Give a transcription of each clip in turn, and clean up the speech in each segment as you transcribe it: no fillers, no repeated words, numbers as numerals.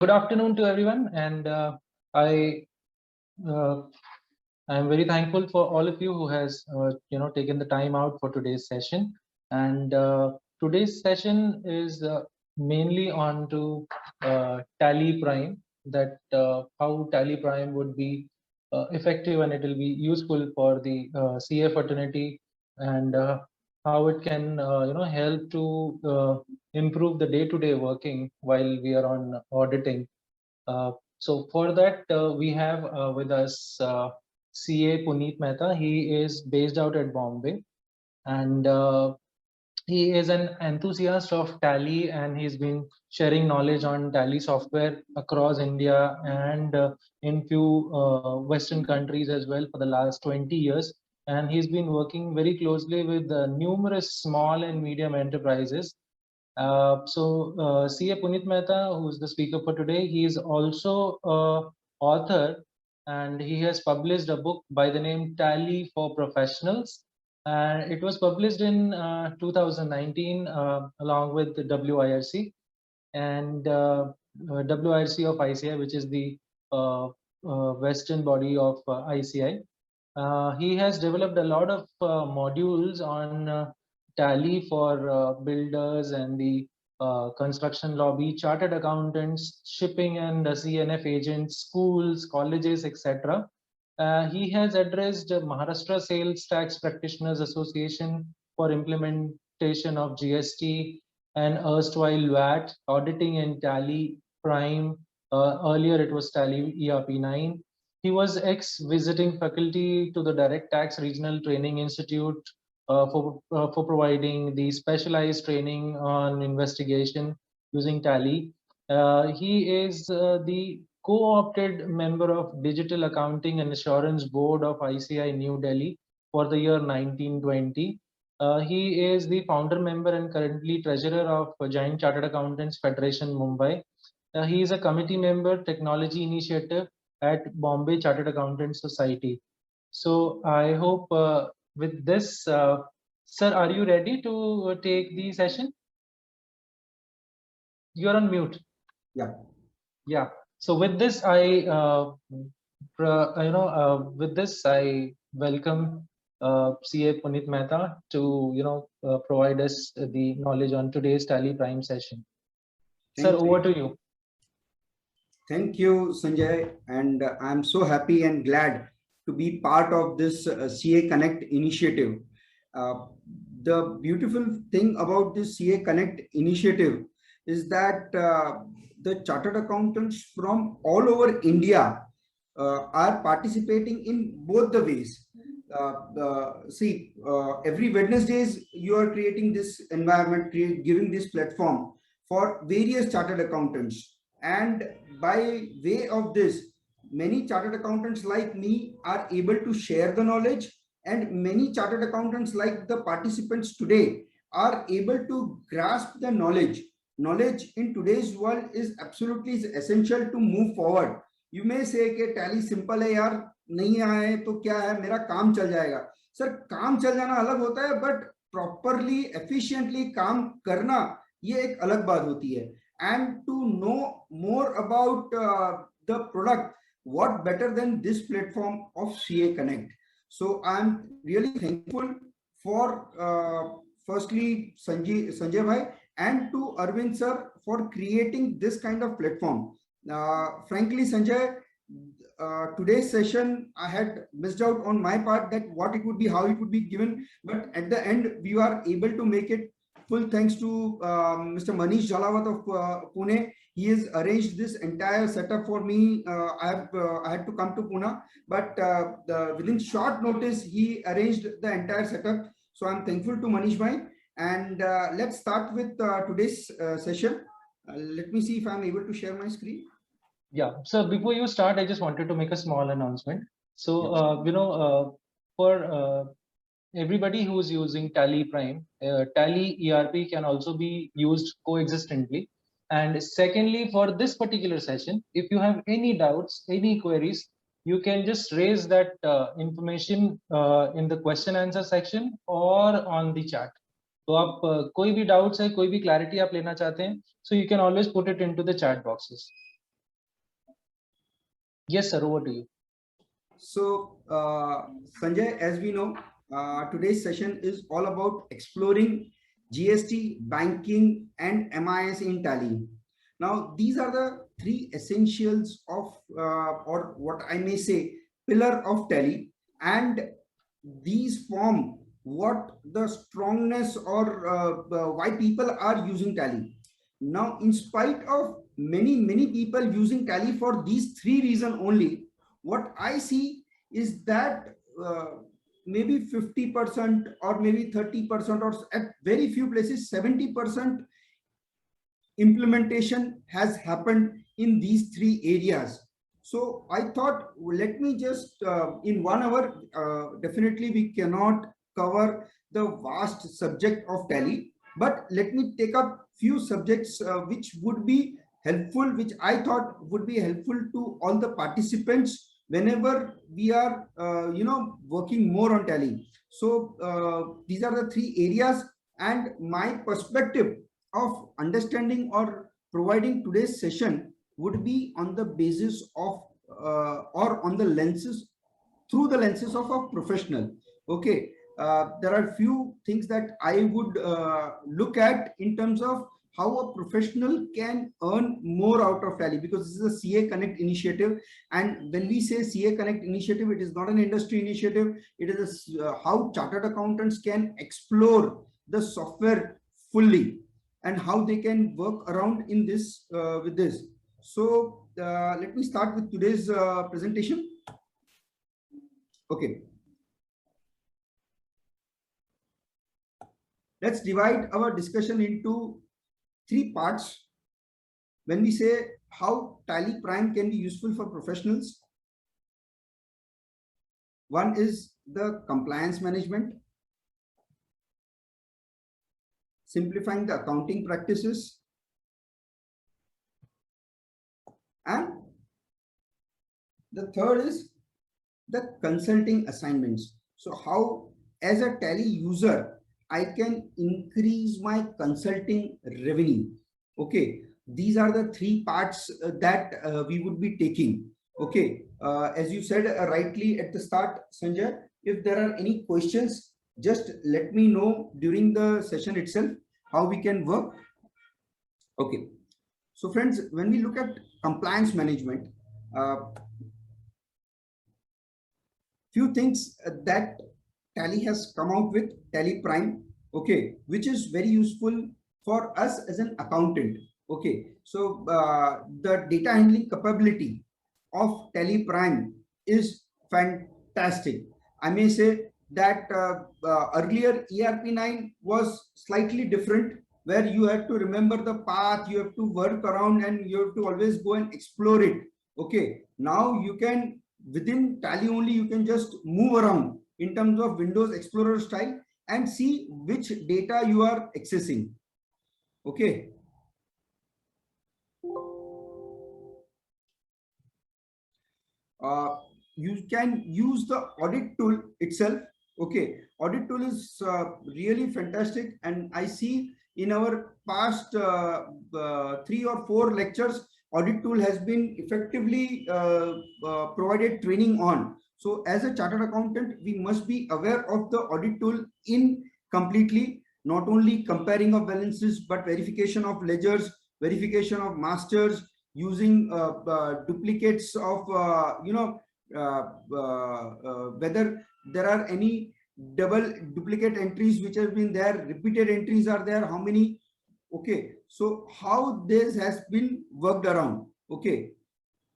Good afternoon to everyone, and I uh, am very thankful for all of you who has taken the time out for today's session. And today's session is mainly on to Tally Prime, that how Tally Prime would be effective and it will be useful for the CA fraternity, and how it can help to improve the day-to-day working while we are on auditing. So for that, we have with us CA Puneet Mehta. He is based out at Bombay, and he is an enthusiast of Tally, and he's been sharing knowledge on Tally software across India and in few Western countries as well for the last 20 years. And he's been working very closely with numerous small and medium enterprises. CA Puneet Mehta, who is the speaker for today, he is also a author, and he has published a book by the name Tally for Professionals. And it was published in 2019 along with the WIRC and WIRC of ICI, which is the Western body of ICI. He has developed a lot of modules on Tally for builders and the construction lobby, chartered accountants, shipping and CNF agents, schools, colleges, etc. He has addressed Maharashtra Sales Tax Practitioners Association for implementation of GST and erstwhile VAT, auditing in Tally Prime. Earlier it was Tally ERP9. He was ex-visiting faculty to the Direct Tax Regional Training Institute for providing the specialized training on investigation using Tally. He is the co-opted member of Digital Accounting and Assurance Board of ICI New Delhi for the year 1920. He is the founder member and currently treasurer of Giant Chartered Accountants Federation Mumbai. He is a committee member, Technology Initiative at Bombay Chartered Accountants Society. So I hope with this, sir, are you ready to take the session? You're on mute. Yeah. Yeah. So with this, with this, I welcome CA Puneet Mehta to provide us the knowledge on today's Tally Prime session. Sir, over to you. Thank you, Sanjay, and I'm so happy and glad to be part of this CA Connect initiative. The beautiful thing about this CA Connect initiative is that the chartered accountants from all over India are participating in both the ways. Every Wednesdays you are creating this environment, giving this platform for various chartered accountants, and by way of this, many chartered accountants like me are able to share the knowledge, and many chartered accountants like the participants today are able to grasp the knowledge. Knowledge in today's world is absolutely essential to move forward. You may say कि Tally simple है यार, नहीं आए तो क्या है, मेरा काम चल जाएगा. सर, काम चल जाना अलग होता है, but properly, efficiently काम करना ये एक अलग बात होती है. And to know more about the product, what better than this platform of CA Connect. So I'm really thankful for firstly Sanjay bhai and to Arvind sir for creating this kind of platform. Frankly, Sanjay, today's session I had missed out on my part that what it would be, how it would be given, but at the end we are able to make it. Full thanks to Mr. Manish Jalawat of Pune. He has arranged this entire setup for me. I had to come to Pune, but within short notice, he arranged the entire setup. So I'm thankful to Manish bhai. And let's start with today's session. Let me see if I'm able to share my screen. Yeah. So before you start, I just wanted to make a small announcement. So, for everybody who is using Tally Prime, Tally ERP can also be used coexistently. And secondly, for this particular session, if you have any doubts, any queries, you can just raise that information in the question answer section or on the chat. तो आप कोई भी doubts है, कोई भी clarity आप लेना चाहते हैं, so you can always put it into the chat boxes. Yes, sir. Over to you. So, Sanjay, as we know, today's session is all about exploring GST, banking, and MIS in Tally. Now, these are the three essentials of, or what I may say, pillar of Tally, and these form what the strongness or why people are using Tally. Now, in spite of many people using Tally for these three reasons only, what I see is that maybe 50% or maybe 30% or at very few places 70% implementation has happened in these three areas. So I thought, let me just in 1 hour, definitely we cannot cover the vast subject of Tally, but let me take up few subjects which would be helpful, which I thought would be helpful to all the participants whenever we are working more on Tally. So these are the three areas, and my perspective of understanding or providing today's session would be on the basis of or on the lenses, through the lenses of a professional. Okay, there are few things that I would look at in terms of how a professional can earn more out of Tally, because this is a CA Connect initiative. And when we say CA Connect initiative, it is not an industry initiative. It is how chartered accountants can explore the software fully and how they can work around in this with this. So let me start with today's presentation. Okay. Let's divide our discussion into three parts. When we say how Tally Prime can be useful for professionals, one is the compliance management, simplifying the accounting practices, and the third is the consulting assignments. So how, as a Tally user, I can increase my consulting revenue. Okay, these are the three parts that we would be taking. Okay, as you said rightly at the start, Sanjay, if there are any questions, just let me know during the session itself how we can work. Okay, so friends, when we look at compliance management, few things that Tally has come out with, Tally Prime, okay, which is very useful for us as an accountant. Okay, so the data handling capability of Tally Prime is fantastic. I may say that earlier ERP9 was slightly different, where you have to remember the path, you have to work around, and you have to always go and explore it. Okay, now you can, within Tally only, you can just move around in terms of Windows Explorer style and see which data you are accessing. Okay. You can use the audit tool itself. Okay, audit tool is really fantastic, and I see in our past 3 or 4 lectures, audit tool has been effectively provided training on. So as a chartered accountant, we must be aware of the audit tool in completely, not only comparing of balances, but verification of ledgers, verification of masters, using duplicates of whether there are any double duplicate entries which have been there, repeated entries are there, how many. Okay, so how this has been worked around. Okay,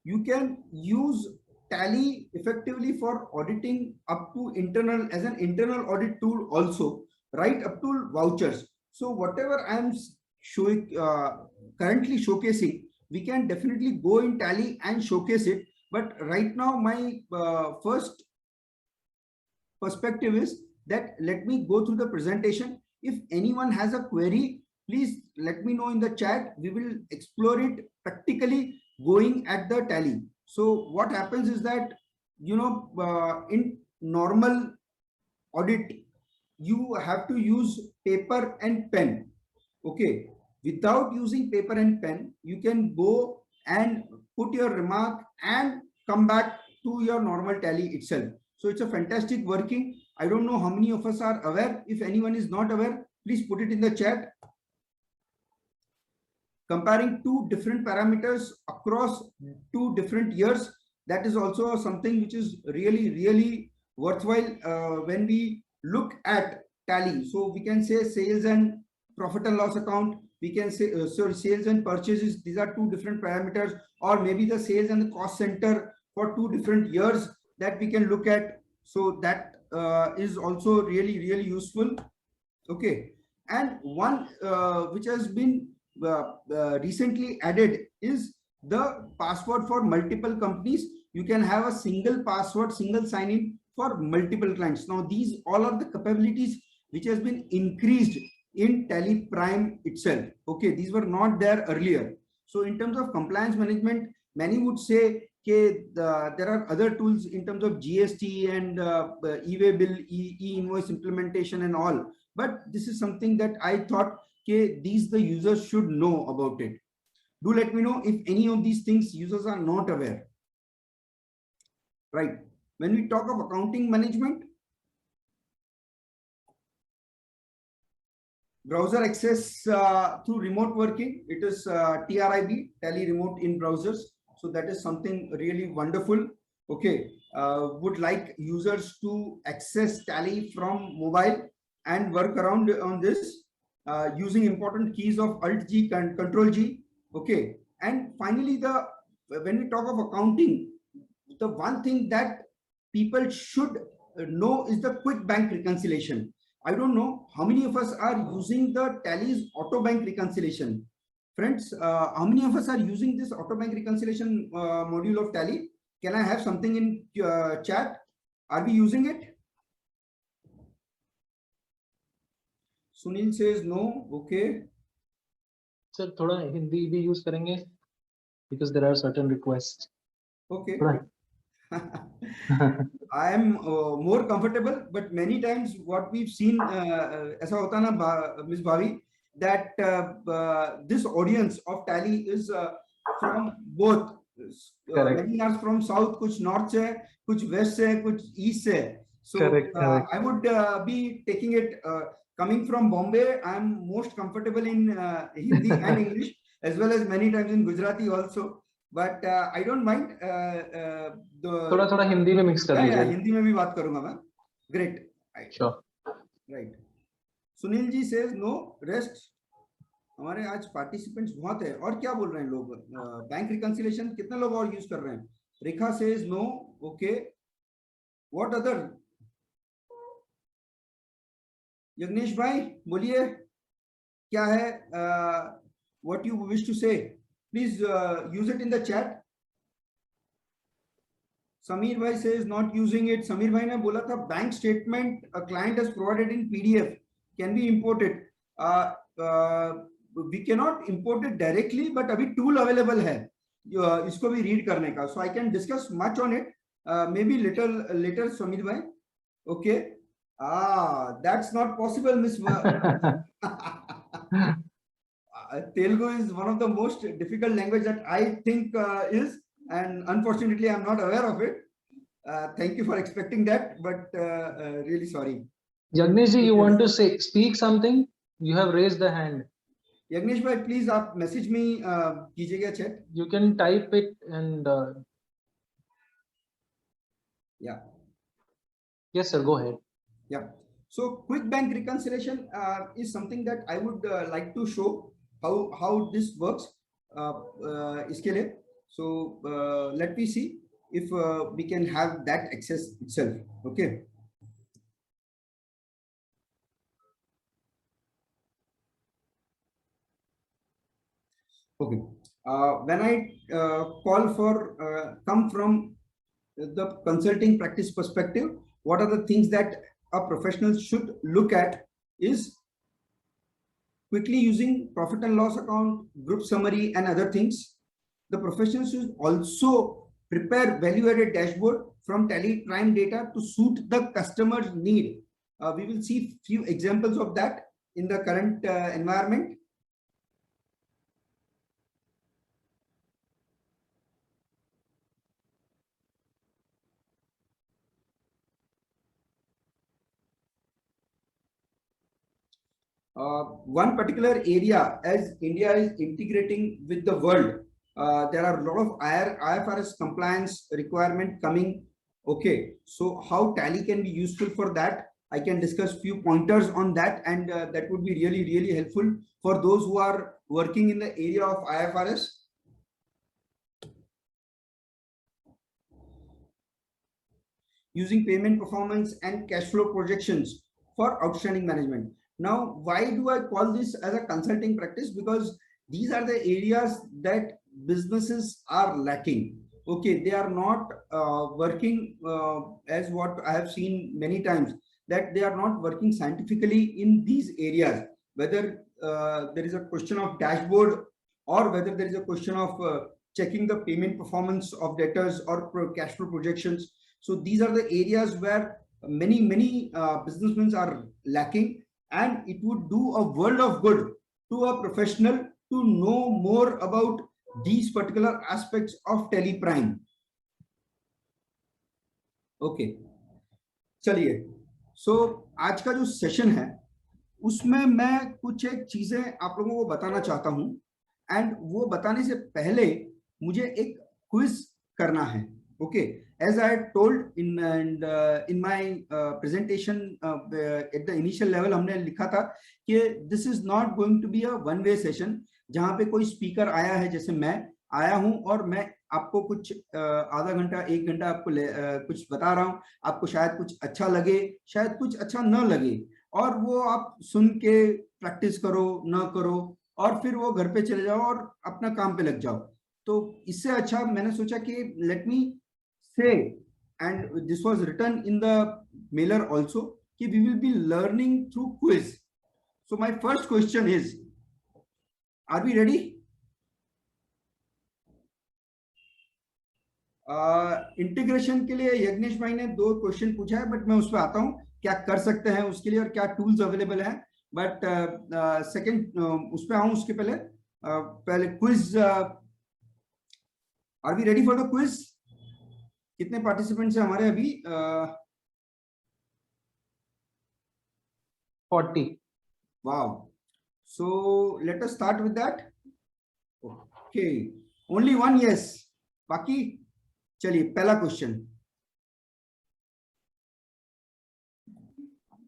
you can use Tally effectively for auditing up to internal, as an internal audit tool also, right up to vouchers. So whatever I am showing currently showcasing, we can definitely go in Tally and showcase it. But right now my first perspective is that let me go through the presentation. If anyone has a query, please let me know in the chat. We will explore it practically going at the Tally. So what happens is that, in normal audit, you have to use paper and pen. Okay, without using paper and pen, you can go and put your remark and come back to your normal Tally itself. So it's a fantastic working. I don't know how many of us are aware. If anyone is not aware, please put it in the chat. Comparing two different parameters across 2 different years, that is also something which is really worthwhile when we look at Tally. So we can say sales and profit and loss account, we can say sales and purchases, these are 2 different parameters, or maybe the sales and the cost center for 2 different years that we can look at. So that is also really useful. Okay, and one which has been recently added is the password for multiple companies. You can have a single password, single sign-in for multiple clients. Now these all are the capabilities which has been increased in Tally Prime itself. Okay, these were not there earlier. So in terms of compliance management, many would say there are other tools in terms of GST and e-way bill, e-invoice implementation and all. But this is something that I thought these the users should know about it. Do let me know if any of these things users are not aware. Right. When we talk of accounting management, browser access through remote working, it is TRIB, Tally Remote in Browsers. So that is something really wonderful. Okay, would like users to access Tally from mobile and work around on this using important keys of Alt G and Control G. Okay, and finally, when we talk of accounting, the one thing that people should know is the quick bank reconciliation. I don't know how many of us are using the Tally's auto bank reconciliation. Friends, how many of us are using this auto bank reconciliation module of Tally? Can I have something in chat? Are we using it? Sunil says no. Okay. Sir, थोड़ा हिंदी भी use करेंगे because there are certain requests. Okay. I am more comfortable, but many times what we've seen, ऐसा होता ना Ms. Bhavi, that this audience of Tally is from both. Many are from south, कुछ north से, कुछ west से, कुछ east से. So correct. I would be taking it coming from Bombay. I am most comfortable in Hindi and English, as well as many times in Gujarati also. But I don't mind. थोड़ा हिंदी में mix कर लीजिए. हिंदी में भी बात करूंगा मैं. Great. Right. Sure. Right. Sunil ji says no. Rest. हमारे आज पार्टिसिपेंट्स बहुत है. और क्या बोल रहे हैं लोग? बैंक रिकंसिलिएशन कितने लोग और यूज कर रहे हैं? रेखा says no. Okay. What other? Yagnesh भाई बोलिए क्या है? What you wish to say? Please use it in the chat. Samir bhai says not using it. Samir bhai ne bola tha bank statement a client has provided in PDF can be imported. We cannot import it directly, but abhi tool available hai isko bhi read karne ka. So I can discuss much on it. Maybe later, Samir bhai. Okay. That's not possible, Miss. Telugu is one of the most difficult language that I think is, and unfortunately I'm not aware of it. Thank you for expecting that, but really sorry. Yagnesh ji, you want to speak something? You have raised the hand. Yagnesh bhai, please आप message me कीजिएगा chat. You can type it and yeah. Yes sir, go ahead. Yeah. So quick bank reconciliation is something that I would like to show how this works इसके लिए. So let me see if we can have that access itself. Okay. Okay. When I call for come from the consulting practice perspective, what are the things that a professional should look at is quickly using profit and loss account, group summary, and other things. The professionals should also prepare value-added dashboard from Tally Prime data to suit the customer's need. We will see few examples of that in the current environment. one particular area, as India is integrating with the world, there are a lot of IFRS compliance requirement coming. Okay, so how Tally can be useful for that? I can discuss few pointers on that, and that would be really, really helpful for those who are working in the area of IFRS. Using payment performance and cash flow projections for outstanding management. Now, why do I call this as a consulting practice? Because these are the areas that businesses are lacking. Okay, they are not working as what I have seen many times, that they are not working scientifically in these areas, whether there is a question of dashboard or whether there is a question of checking the payment performance of debtors or cash flow projections. So these are the areas where many businessmen are lacking, and it would do a world of good to a professional to know more about these particular aspects of Teleprime. Okay, चलिए, so आज का जो session है उसमें मैं कुछ एक चीजें आप लोगों को बताना चाहता हूं, एंड वो बताने से पहले मुझे एक क्विज करना है. Okay, as I had told in my presentation at the initial level, हमने लिखा था कि this is not going to be a one way session, जहां पे कोई स्पीकर आया है, जैसे मैं आया हूं और मैं आपको कुछ आधा घंटा 1 घंटा आपको कुछ बता रहा हूं, आपको शायद कुछ अच्छा लगे, शायद कुछ अच्छा न लगे, और वो आप सुन के प्रैक्टिस करो ना करो और फिर वो घर पे चले जाओ और अपना काम पे लग जाओ. तो इससे अच्छा मैंने सोचा कि let me say, and this was written in the mailer also, कि we will be learning through quiz. So my first question is, are we ready? Integration के लिए यज्ञेश भाई ने 2 क्वेश्चन पूछा है, बट मैं उस पर आता हूं, क्या कर सकते हैं उसके लिए और क्या टूल्स अवेलेबल है. बट सेकंड उस पर आऊं उसके पहले quiz. Are we ready for the quiz? कितने पार्टिसिपेंट्स हैं हमारे अभी? 40. Wow. So let us start with that. Okay, only one yes. बाकी चलिए, पहला question.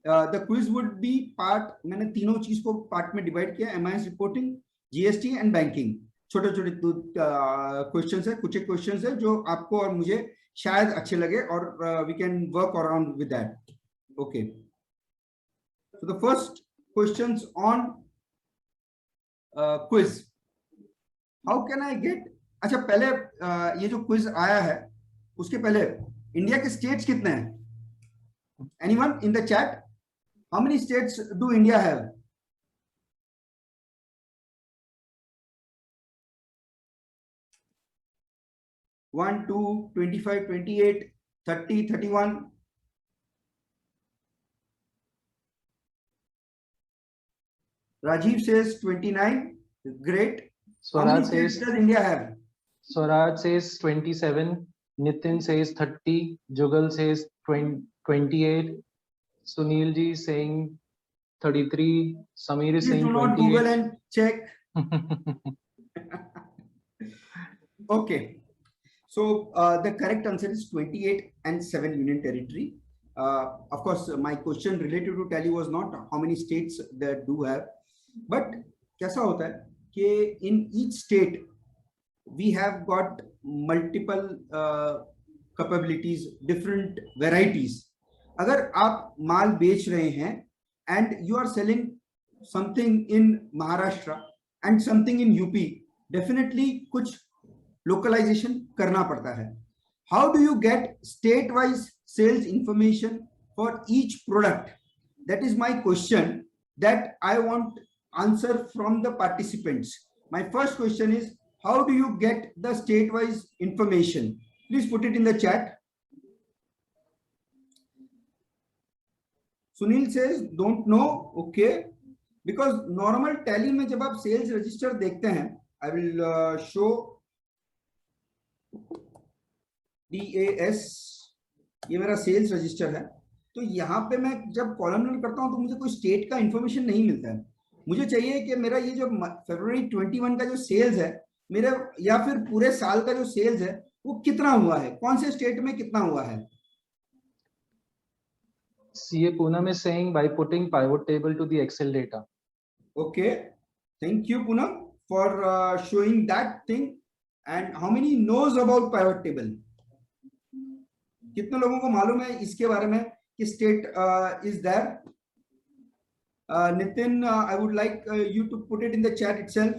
The quiz would be part, मैंने तीनों चीज को पार्ट में डिवाइड किया, MIS reporting, GST and banking. छोटे छोटे क्वेश्चंस है, कुछ एक क्वेश्चंस है जो आपको और मुझे शायद अच्छे लगे, और we can work around with that. Okay, so the first questions on quiz. How can I get, अच्छा पहले ये जो क्विज आया है उसके पहले इंडिया के स्टेट्स कितने हैं? Anyone in the chat? How many states do India have? 1, 2, 25, 28, 30, 31. Rajiv says 29. Great. How many states does India have? Swaraj says 27. Nitin says 30. Jugal says 28. Sunil ji saying 33. Samir is saying 28. Do not Google and check. Okay. So the correct answer is 28 and 7 union territory. Of course, my question related to Tally was not how many states that do have, but कैसा होता है कि in each state we have got multiple capabilities, different varieties. अगर आप माल बेच रहे हैं and you are selling something in Maharashtra and something in UP, definitely कुछ localization करना पड़ता है. How do you get state wise sales information for each product? That is my question that I want answer from the participants. My first question is, how do you get the state wise information? Please put it in the chat. Sunil says don't know. Okay, because normal Tally में जब आप sales register देखते हैं, I will show DAS, ये मेरा sales register है. तो यहाँ पे मैं जब कॉलम रन करता हूँ तो मुझे कोई स्टेट का इंफॉर्मेशन नहीं मिलता है. मुझे चाहिए कि मेरा ये जो फरवरी 21 का जो सेल्स है मेरा, या फिर पूरे साल का जो सेल्स है वो कितना हुआ है, कौन से स्टेट में कितना हुआ है। CA Poonam is saying by putting pivot table to the Excel data. Okay, thank you Poonam for showing that thing. And how many knows about pivot table? कितने लोगों को मालूम है इसके बारे में कि state is there? Nitin, I would like you to put it in the chat itself.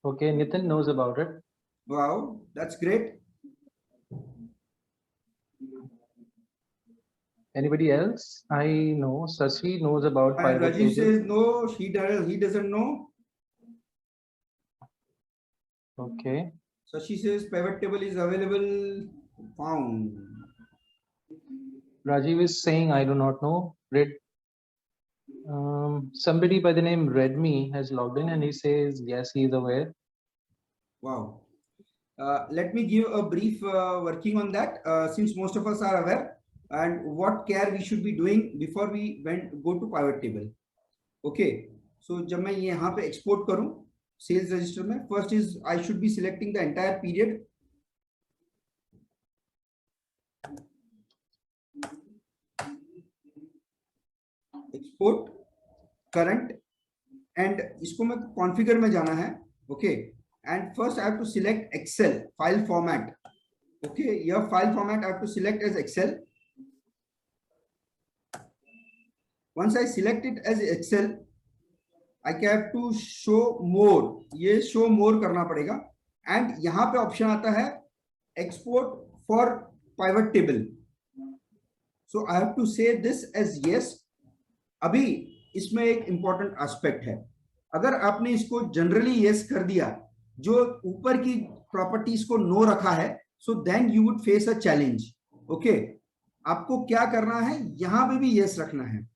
Okay, Nitin knows about it. Wow, that's great. Anybody else? I know Sasi knows about And pivot Rajiv table. says no, he doesn't know. Okay. Sashi says pivot table is available, found. Rajiv is saying I do not know. Somebody by the name Redmi has logged in and he says yes, he is aware. Wow. Let me give a brief working on that, since most of us are aware, and what care we should be doing before we go to pivot table. Okay, so जब मैं यहाँ पे export करूँ sales register में, first is I should be selecting the entire period. Export current, and इसको मैं configure में जाना है. Okay, and first I have to select Excel file format. Okay, your file format I have to select as Excel. Once I select it as Excel, I have to show more. ये show more करना पड़ेगा, and यहाँ पे option आता है export for pivot table. So I have to say this as yes. अभी इसमें एक important aspect है. अगर आपने इसको generally yes कर दिया, जो ऊपर की properties को no रखा है, so then you would face a challenge. Okay, आपको क्या करना है, यहाँ पे भी yes रखना है.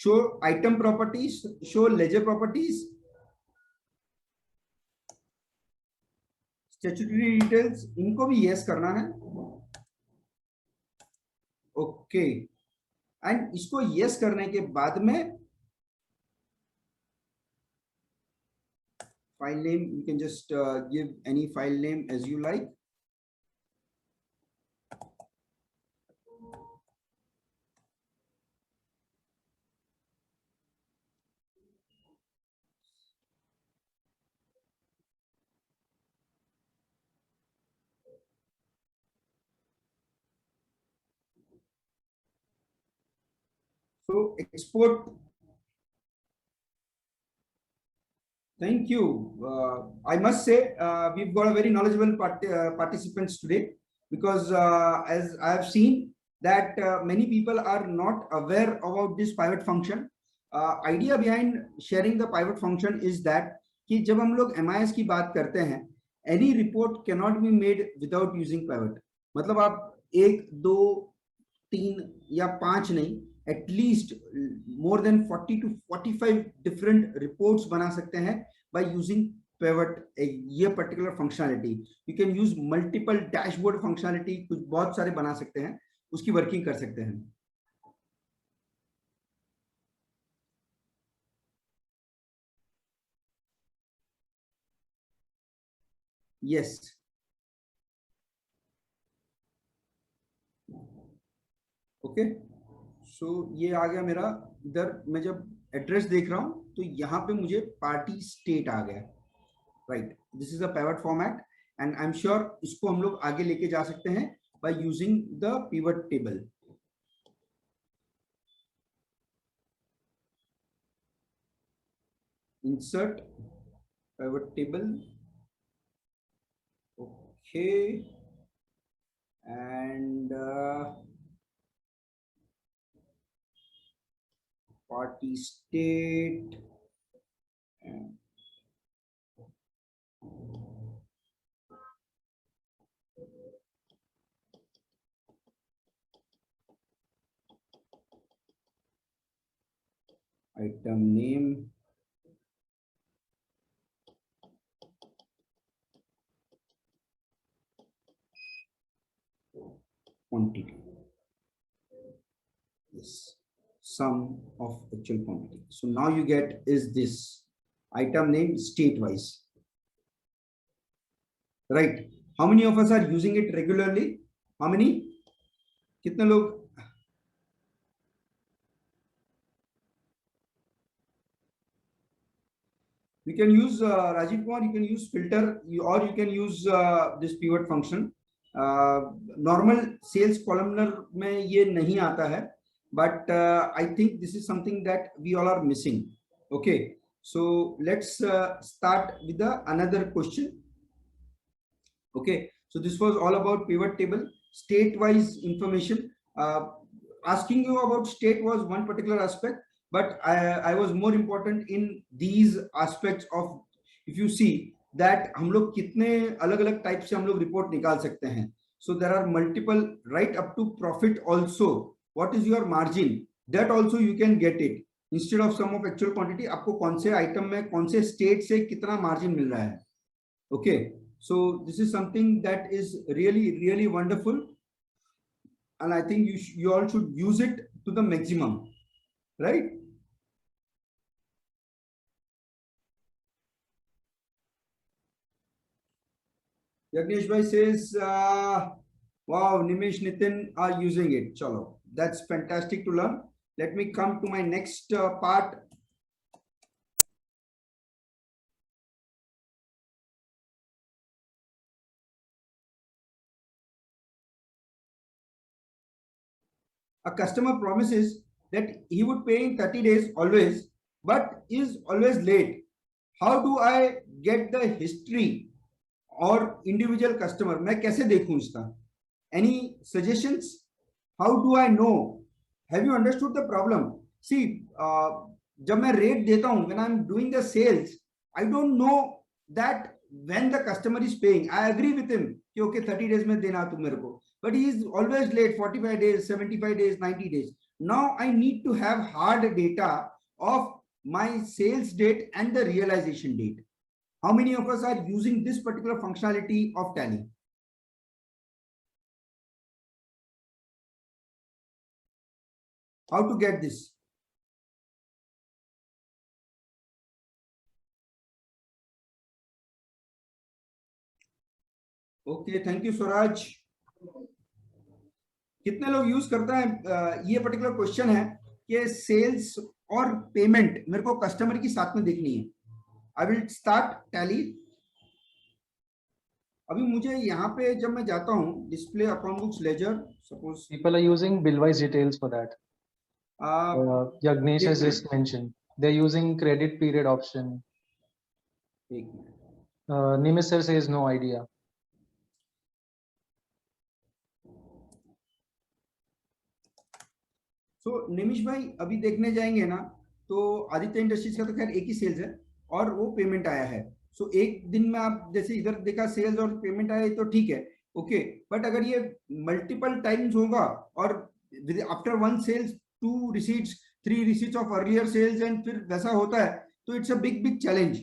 Show item properties, show ledger properties, statutory details, इनको भी yes करना है. ओके, एंड इसको yes करने के बाद में file name, you can just give any file name as you like. So export. Thank you. I must say we've got a very knowledgeable participants today, because as I have seen that many people are not aware about this pivot function. Idea behind sharing the pivot function is that कि जब हम लोग MIS की बात करते हैं, any report cannot be made without using pivot. मतलब आप 1, 2, 3 या 5 नहीं, at least more than 40 to 45 different reports बना सकते हैं by using pivot, ये particular functionality. You can use multiple dashboard functionality, कुछ बहुत सारे बना सकते हैं, उसकी वर्किंग कर सकते हैं. Yes. ओके, सो ये आ गया मेरा. इधर मैं जब एड्रेस देख रहा हूं तो यहाँ पे मुझे पार्टी स्टेट आ गया. Right, this is a pivot format, and I am sure इसको हम लोग आगे लेके जा सकते हैं by using the pivot table. Insert pivot table. Okay, and party state, and item name, quantity. Yes, sum of actual quantity. So now you get is this item name state wise, right? How many of us are using it regularly? How many? कितने लोग? You can use Rajiv Kumar, you can use filter, or you can use this pivot function. Normal sales columnar में ये नहीं आता है, but I think this is something that we all are missing. Okay, so let's start with another question. Okay, so this was all about pivot table, state-wise information. Asking you about state was one particular aspect, but I was more important in these aspects of, if you see that हम लोग कितने अलग-अलग type से हम लोग report निकाल सकते हैं. So there are multiple, right up to profit also. What is your margin? That also you can get it. Instead of sum of actual quantity, आपको कौन से आइटम में कौन से स्टेट से कितना मार्जिन मिल रहा है. Okay, so this is something that is really wonderful, and I think you all should use it to the maximum, right? Yagnesh bhai says, wow, Nimish, Nitin are using it. Chalo, that's fantastic to learn. Let me come to my next part. A customer promises that he would pay in 30 days always, but is always late. How do I get the history or individual customer? मैं कैसे देखूं इसका? Any suggestions? How do I know? Have you understood the problem? See, जब मैं rate देता हूं, when I'm doing the sales, I don't know that when the customer is paying. I agree with him कि okay 30 days में देना तू मेरे को, but he is always late, 45 days, 75 days, 90 days. Now I need to have hard data of my sales date and the realization date. How many of us are using this particular functionality of Tally? How to get this? Okay, thank you, Swaraj. कितने लोग use करते हैं? ये particular question है कि sales और payment मेरे को कस्टमर की साथ में देखनी है. I will start Tally. अभी मुझे यहाँ पे जब मैं जाता हूँ display account books ledger, suppose People are using bill-wise details for that. Yagnesh has just mentioned they're using credit period option. एक minute. Nimesh sir says no idea. So निमिष भाई अभी देखने जाएंगे ना, तो आदित्य इंडस्ट्रीज का तो खैर एक ही सेल्स है और वो पेमेंट आया है. सो एक दिन में आप जैसे इधर देखा सेल्स और पेमेंट आया तो ठीक है, ओके. बट अगर ये मल्टीपल टाइम्स होगा और after one sales 2 receipts 3 receipts of earlier sales and फिर वैसा होता है, तो it's a big challenge.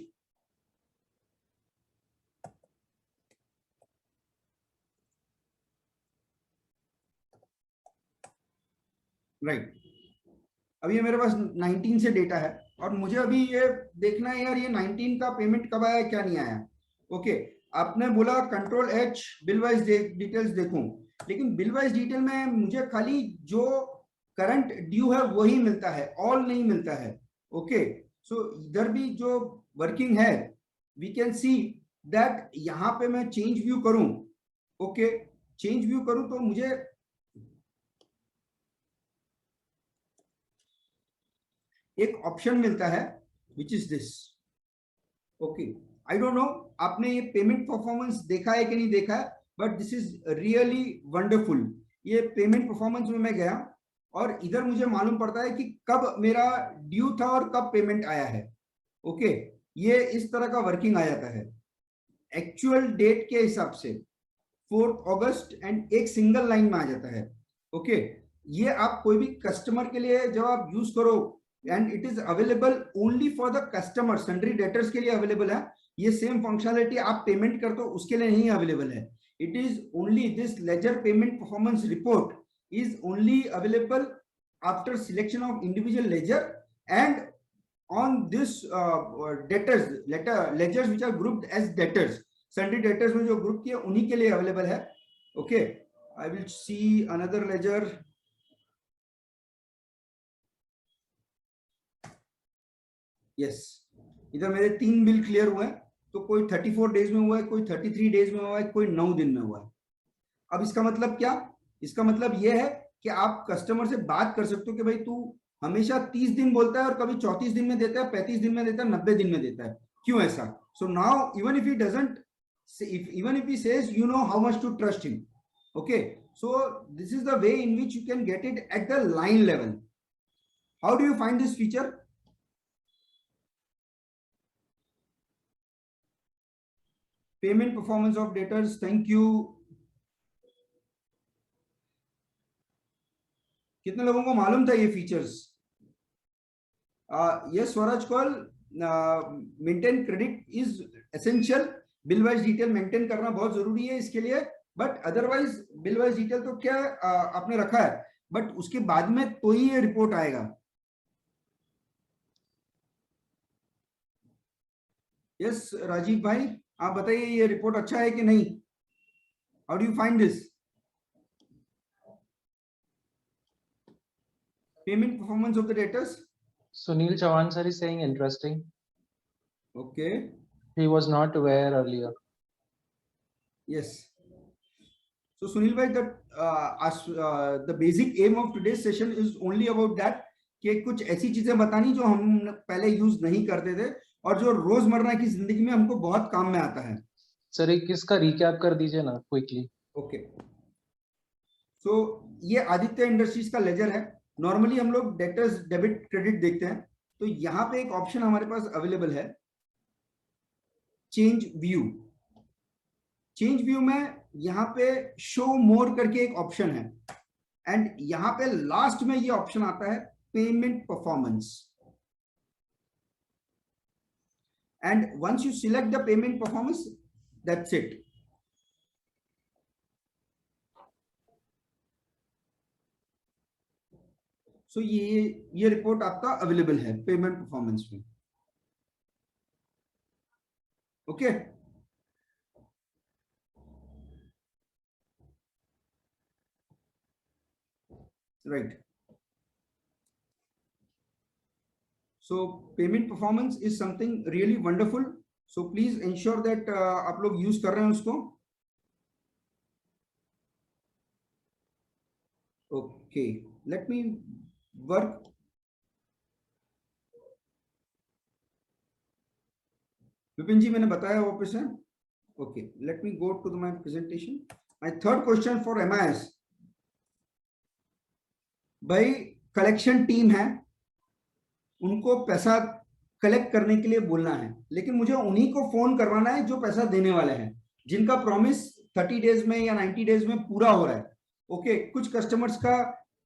Right. अभी ये मेरे पास 19 से डेटा है और मुझे अभी ये देखना है यार ये 19 का पेमेंट कब आया क्या नहीं आया. ओके, आपने बोला control H bill wise details देखूं, लेकिन बिल वाइज डिटेल में मुझे खाली जो करंट ड्यू है वही मिलता है, ऑल नहीं मिलता है. ओके, सो इधर भी जो वर्किंग है वी कैन सी दैट यहाँ पे मैं चेंज व्यू करूं. ओके, चेंज व्यू करूं तो मुझे एक ऑप्शन मिलता है which is this. Okay, I don't no आपने ये पेमेंट परफॉर्मेंस देखा है कि नहीं देखा है, but this is really wonderful. ये पेमेंट परफॉर्मेंस में मैं गया और इधर मुझे मालूम पड़ता है कि कब मेरा ड्यू था और कब पेमेंट आया है. ओके, ये इस तरह का वर्किंग आ जाता है एक्चुअल डेट के हिसाब से 4 अगस्त एंड एक सिंगल लाइन में आ जाता है. ओके, ये आप कोई भी कस्टमर के लिए जब आप यूज करो and it is available only for the customer, sundry debtors के लिए अवेलेबल है। ये सेम फंक्शनलिटी आप पेमेंट करते हो उसके लिए नहीं अवेलेबल है। It is only this ledger payment performance report is only available after selection of individual ledger and on this debtors ledgers which are grouped as debtors, sundry debtors में जो group किए उन्हीं के लिए अवेलेबल है। Okay, I will see another ledger. Yes, इधर मेरे 3 bill clear हुए हैं, तो कोई 34 डेज में हुआ है, कोई 33 डेज में हुआ है, कोई 9 दिन में हुआ है। अब इसका मतलब क्या? इसका मतलब यह है कि आप कस्टमर से बात कर सकते हो कि भाई तू हमेशा 30 दिन बोलता है और कभी 34 दिन में देता है, 35 दिन में देता है, 90 दिन में देता है, क्यों ऐसा? So now even if he doesn't, even if he says, you know how much to trust him. Okay, so this is the way in which you can get it at the line level. How do you find this feature? Payment performance of debtors. Thank you. कितने लोगों को मालूम था ये features? Yes Swaraj call, maintain credit is essential. Bill wise detail maintain करना बहुत जरूरी है इसके लिए, but otherwise bill wise detail तो क्या आपने रखा है, बट उसके बाद में तो ही ये रिपोर्ट आएगा। यस राजीव भाई, आप बताइए ये रिपोर्ट अच्छा है कि नहीं? How do you find this payment performance of the debtors? Sunil Chavan sir is saying interesting. Okay. He was not aware earlier. Yes. So Sunil bhai, that the basic aim of today's session is only about that कि कुछ ऐसी चीजें बतानी जो हम पहले use नहीं करते थे और जो रोजमर्रा की जिंदगी में हमको बहुत काम में आता है। सर एक किसका रिकैप कर दीजिए ना क्विकली। ओके, सो ये आदित्य इंडस्ट्रीज का लेजर है। नॉर्मली हम लोग डेटर्स डेबिट क्रेडिट देखते हैं, तो यहाँ पे एक ऑप्शन हमारे पास अवेलेबल है, चेंज व्यू। चेंज व्यू में यहाँ पे शो मोर करके एक ऑप्शन है, एंड यहाँ पे लास्ट में ये ऑप्शन आता है payment performance. And once you select the payment performance, that's it. So ये रिपोर्ट आपका अवेलेबल है पेमेंट परफॉर्मेंस में। Okay, right. So payment performance is something really wonderful, so please ensure that आप लोग यूज कर रहे हैं उसको। Okay, let me work. Vipin जी मैंने बताया वापस है। Okay, let me go to my presentation. My third question for MIS, भाई कलेक्शन टीम है, उनको पैसा कलेक्ट करने के लिए बोलना है, लेकिन मुझे उन्हीं को फोन करवाना है जो पैसा देने वाले हैं, जिनका प्रॉमिस 30 डेज में या 90 डेज में पूरा हो रहा है। ओके, कुछ कस्टमर्स का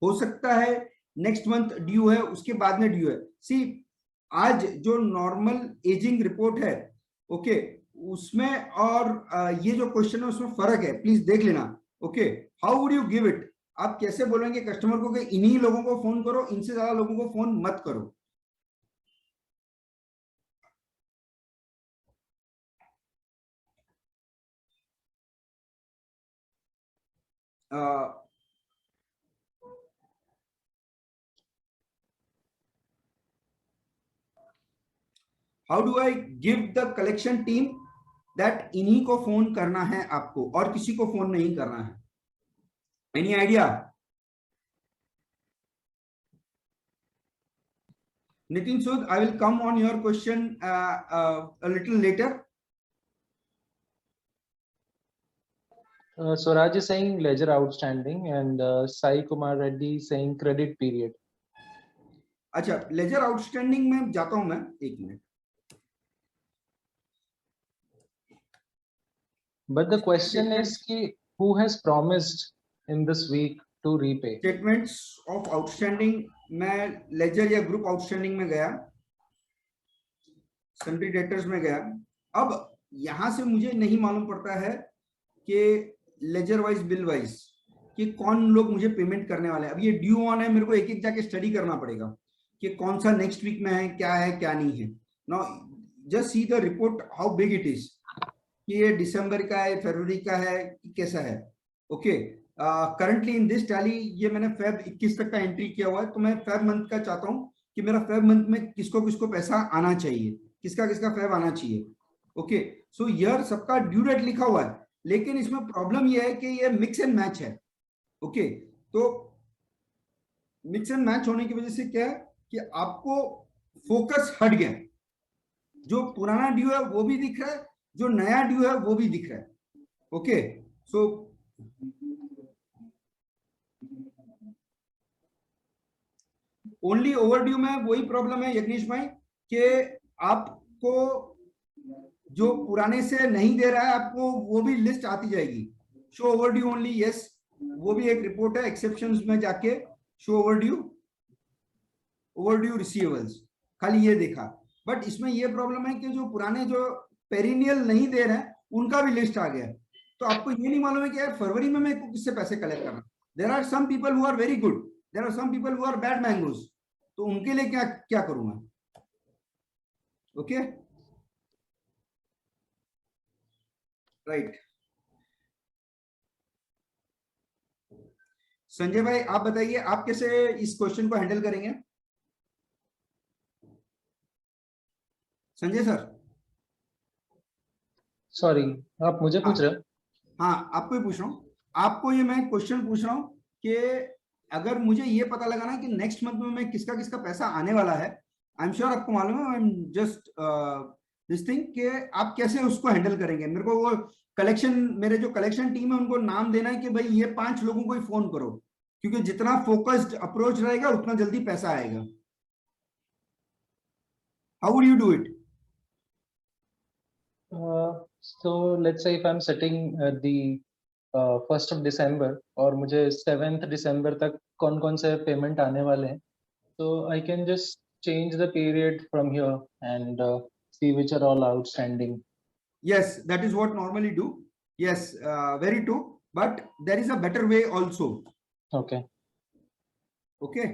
हो सकता है नेक्स्ट मंथ ड्यू है, उसके बाद में ड्यू है। सी आज जो नॉर्मल एजिंग रिपोर्ट है, ओके, उसमें और ये जो क्वेश्चन है उसमें फर्क है, प्लीज देख लेना। Okay, how would you give it? आप कैसे बोलेंगे कस्टमर को कि इन्हीं लोगों को फोन करो, इनसे ज्यादा लोगों को फोन मत करो? How do I give the collection team that इन्हीं को फोन करना है आपको और किसी को फोन नहीं करना है? Any idea? Nitin Sood, I will come on your question a little later. Swaraj is saying ledger outstanding and Sai Kumar Reddy saying credit period. अच्छा, लेजर आउटस्टैंडिंग में जाता हूं मैं, एक minute. But the question is कि who has promised in this week to repay? Statements of outstanding मैं laser या group outstanding में गया, सन्ड्री डेटर्स में गया। अब यहां से मुझे नहीं मालूम पड़ता है कि लेजर वाइज बिल वाइज कि कौन लोग मुझे पेमेंट करने वाले हैं। अब ये ड्यू ऑन है, मेरे को एक एक जाके स्टडी करना पड़ेगा कि कौन सा नेक्स्ट वीक में है क्या नहीं है। Now just see the report how big it is, कि ये दिसंबर का है, फरवरी का है, कैसा है। Okay, currently in this tally ये मैंने फेब 21 तक का एंट्री किया हुआ है, तो मैं फेब मंथ का चाहता हूं कि मेरा फेब मंथ में किसको किसको पैसा आना चाहिए, किसका किसका फेब आना चाहिए। ओके, सो ईयर सबका ड्यू डेट लिखा हुआ है, लेकिन इसमें प्रॉब्लम ये है कि ये मिक्स एंड मैच है। ओके, तो मिक्स एंड मैच होने की वजह से क्या है कि आपको फोकस हट गया, जो पुराना ड्यू है वो भी दिख रहा है, जो नया ड्यू है वो भी दिख रहा है। ओके, सो ओनली ओवरड्यू में वही प्रॉब्लम है यज्ञेश भाई कि आपको जो पुराने से नहीं दे रहा है आपको वो भी लिस्ट आती जाएगी, शो ओवरड्यू ओनली, यस, वो भी एक रिपोर्ट है एक्सेप्शंस में जाके, शो ओवरड्यू रिसीवेबल्स, खाली ये देखा। बट इसमें ये प्रॉब्लम है कि जो पुराने जो पेरिनियल नहीं दे रहे हैं उनका भी लिस्ट आ गया, तो आपको ये नहीं मालूम है कि यार फरवरी में मैं किससे पैसे कलेक्ट करना। There are some people who are very good, there are some people who are bad mangoes, तो उनके लिए क्या क्या करूंगा। Okay, right. संजय भाई आप बताइए, आप कैसे इस क्वेश्चन को हैंडल करेंगे। संजय सर। सॉरी, आप मुझे हाँ पूछ रहे हो? हाँ, आपको ही पूछ रहा हूँ, आपको ये मैं क्वेश्चन पूछ रहा हूँ कि अगर मुझे ये पता लगाना है कि नेक्स्ट मंथ में मैं किसका किसका पैसा आने वाला है, आई एम श्योर आपको मालूम है, I am just this thing कि आप कैसे उसको हैंडल करेंगे। मेरे को वो कलेक्शन, मेरे जो कलेक्शन टीम है उनको नाम देना है कि भाई ये 5 लोगों को ही फोन करो, क्योंकि जितना फोकस्ड अप्रोच रहेगा उतना जल्दी पैसा आएगा। How would you do it. So let's say if I'm sitting at the 1st of December और मुझे 7th December तक कौन कौन से पेमेंट आने वाले हैं, so I can just change the period from here and see which are all outstanding. Yes, that is what normally do. Yes, very true, but there is a better way also. Okay. Okay,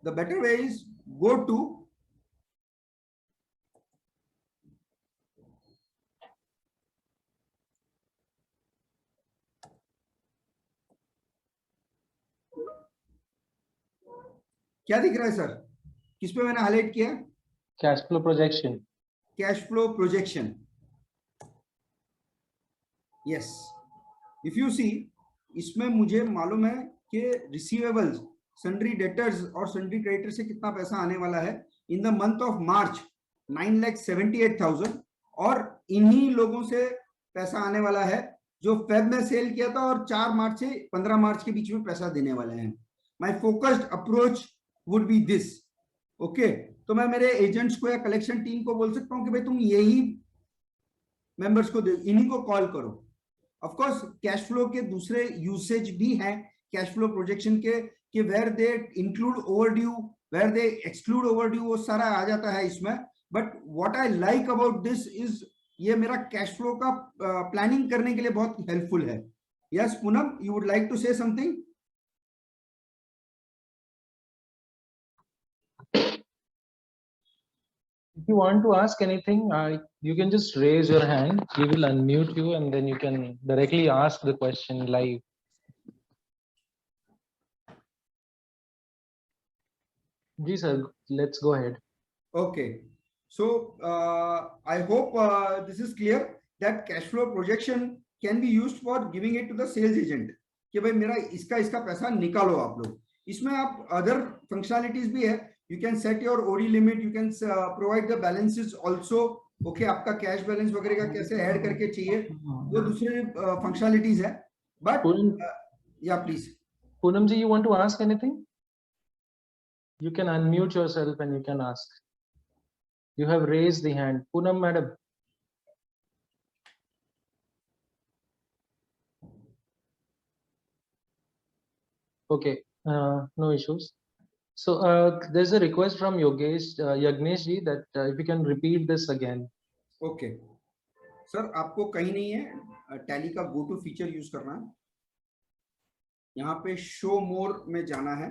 the better way is go to क्या दिख रहा है sir, किस पे मैंने highlight किया, Cash flow projection. Cash flow projection. Yes, if you see, इसमें मुझे मालूम है कि रिसीवेबल्स, सन्ड्री डेटर्स और सन्ड्री क्रेडिटर से कितना पैसा आने वाला है in the month of March, 9,78,000, और इन्हीं लोगों से पैसा आने वाला है जो फेब में सेल किया था और 4 मार्च से 15 मार्च के बीच में पैसा देने वाले हैं। My focused approach would be this. Okay, तो मैं मेरे एजेंट्स को या कलेक्शन टीम को बोल सकता हूँ कि भाई तुम यही मेंबर्स को दे, इन्हीं को कॉल करो। ऑफ कोर्स कैश फ्लो के दूसरे यूसेज भी हैं कैश फ्लो प्रोजेक्शन के where they include overdue, where they exclude overdue, वो सारा आ जाता है इसमें। But what I like about this is ये मेरा कैश फ्लो का प्लानिंग करने के लिए बहुत हेल्पफुल है। Yes Poonam, you would like to say something. If you want to ask anything, you can just raise your hand. We will unmute you and then you can directly ask the question live. Ji sir, let's go ahead. Okay, so I hope this is clear that cash flow projection can be used for giving it to the sales agent कि भाई मेरा इसका इसका पैसा निकालो आप लोग। इसमें आप अदर फंक्शनलिटीज भी है, you can set your OD limit, you can provide the balances also. Okay, आपका कैश बैलेंस वगैरह का कैसे ऐड करके चाहिए, वो दूसरे फंक्शनलिटीज है। बट या please Poonam ji, you want to ask anything? You can unmute yourself and you can ask. You have raised the hand. Poonam madam. Okay, no issues. So there's a request from Yagnesh ji that if you can repeat this again. Okay sir, आपको कहीं नहीं है tally का go to feature use करना है, यहाँ पे show मोर में जाना है।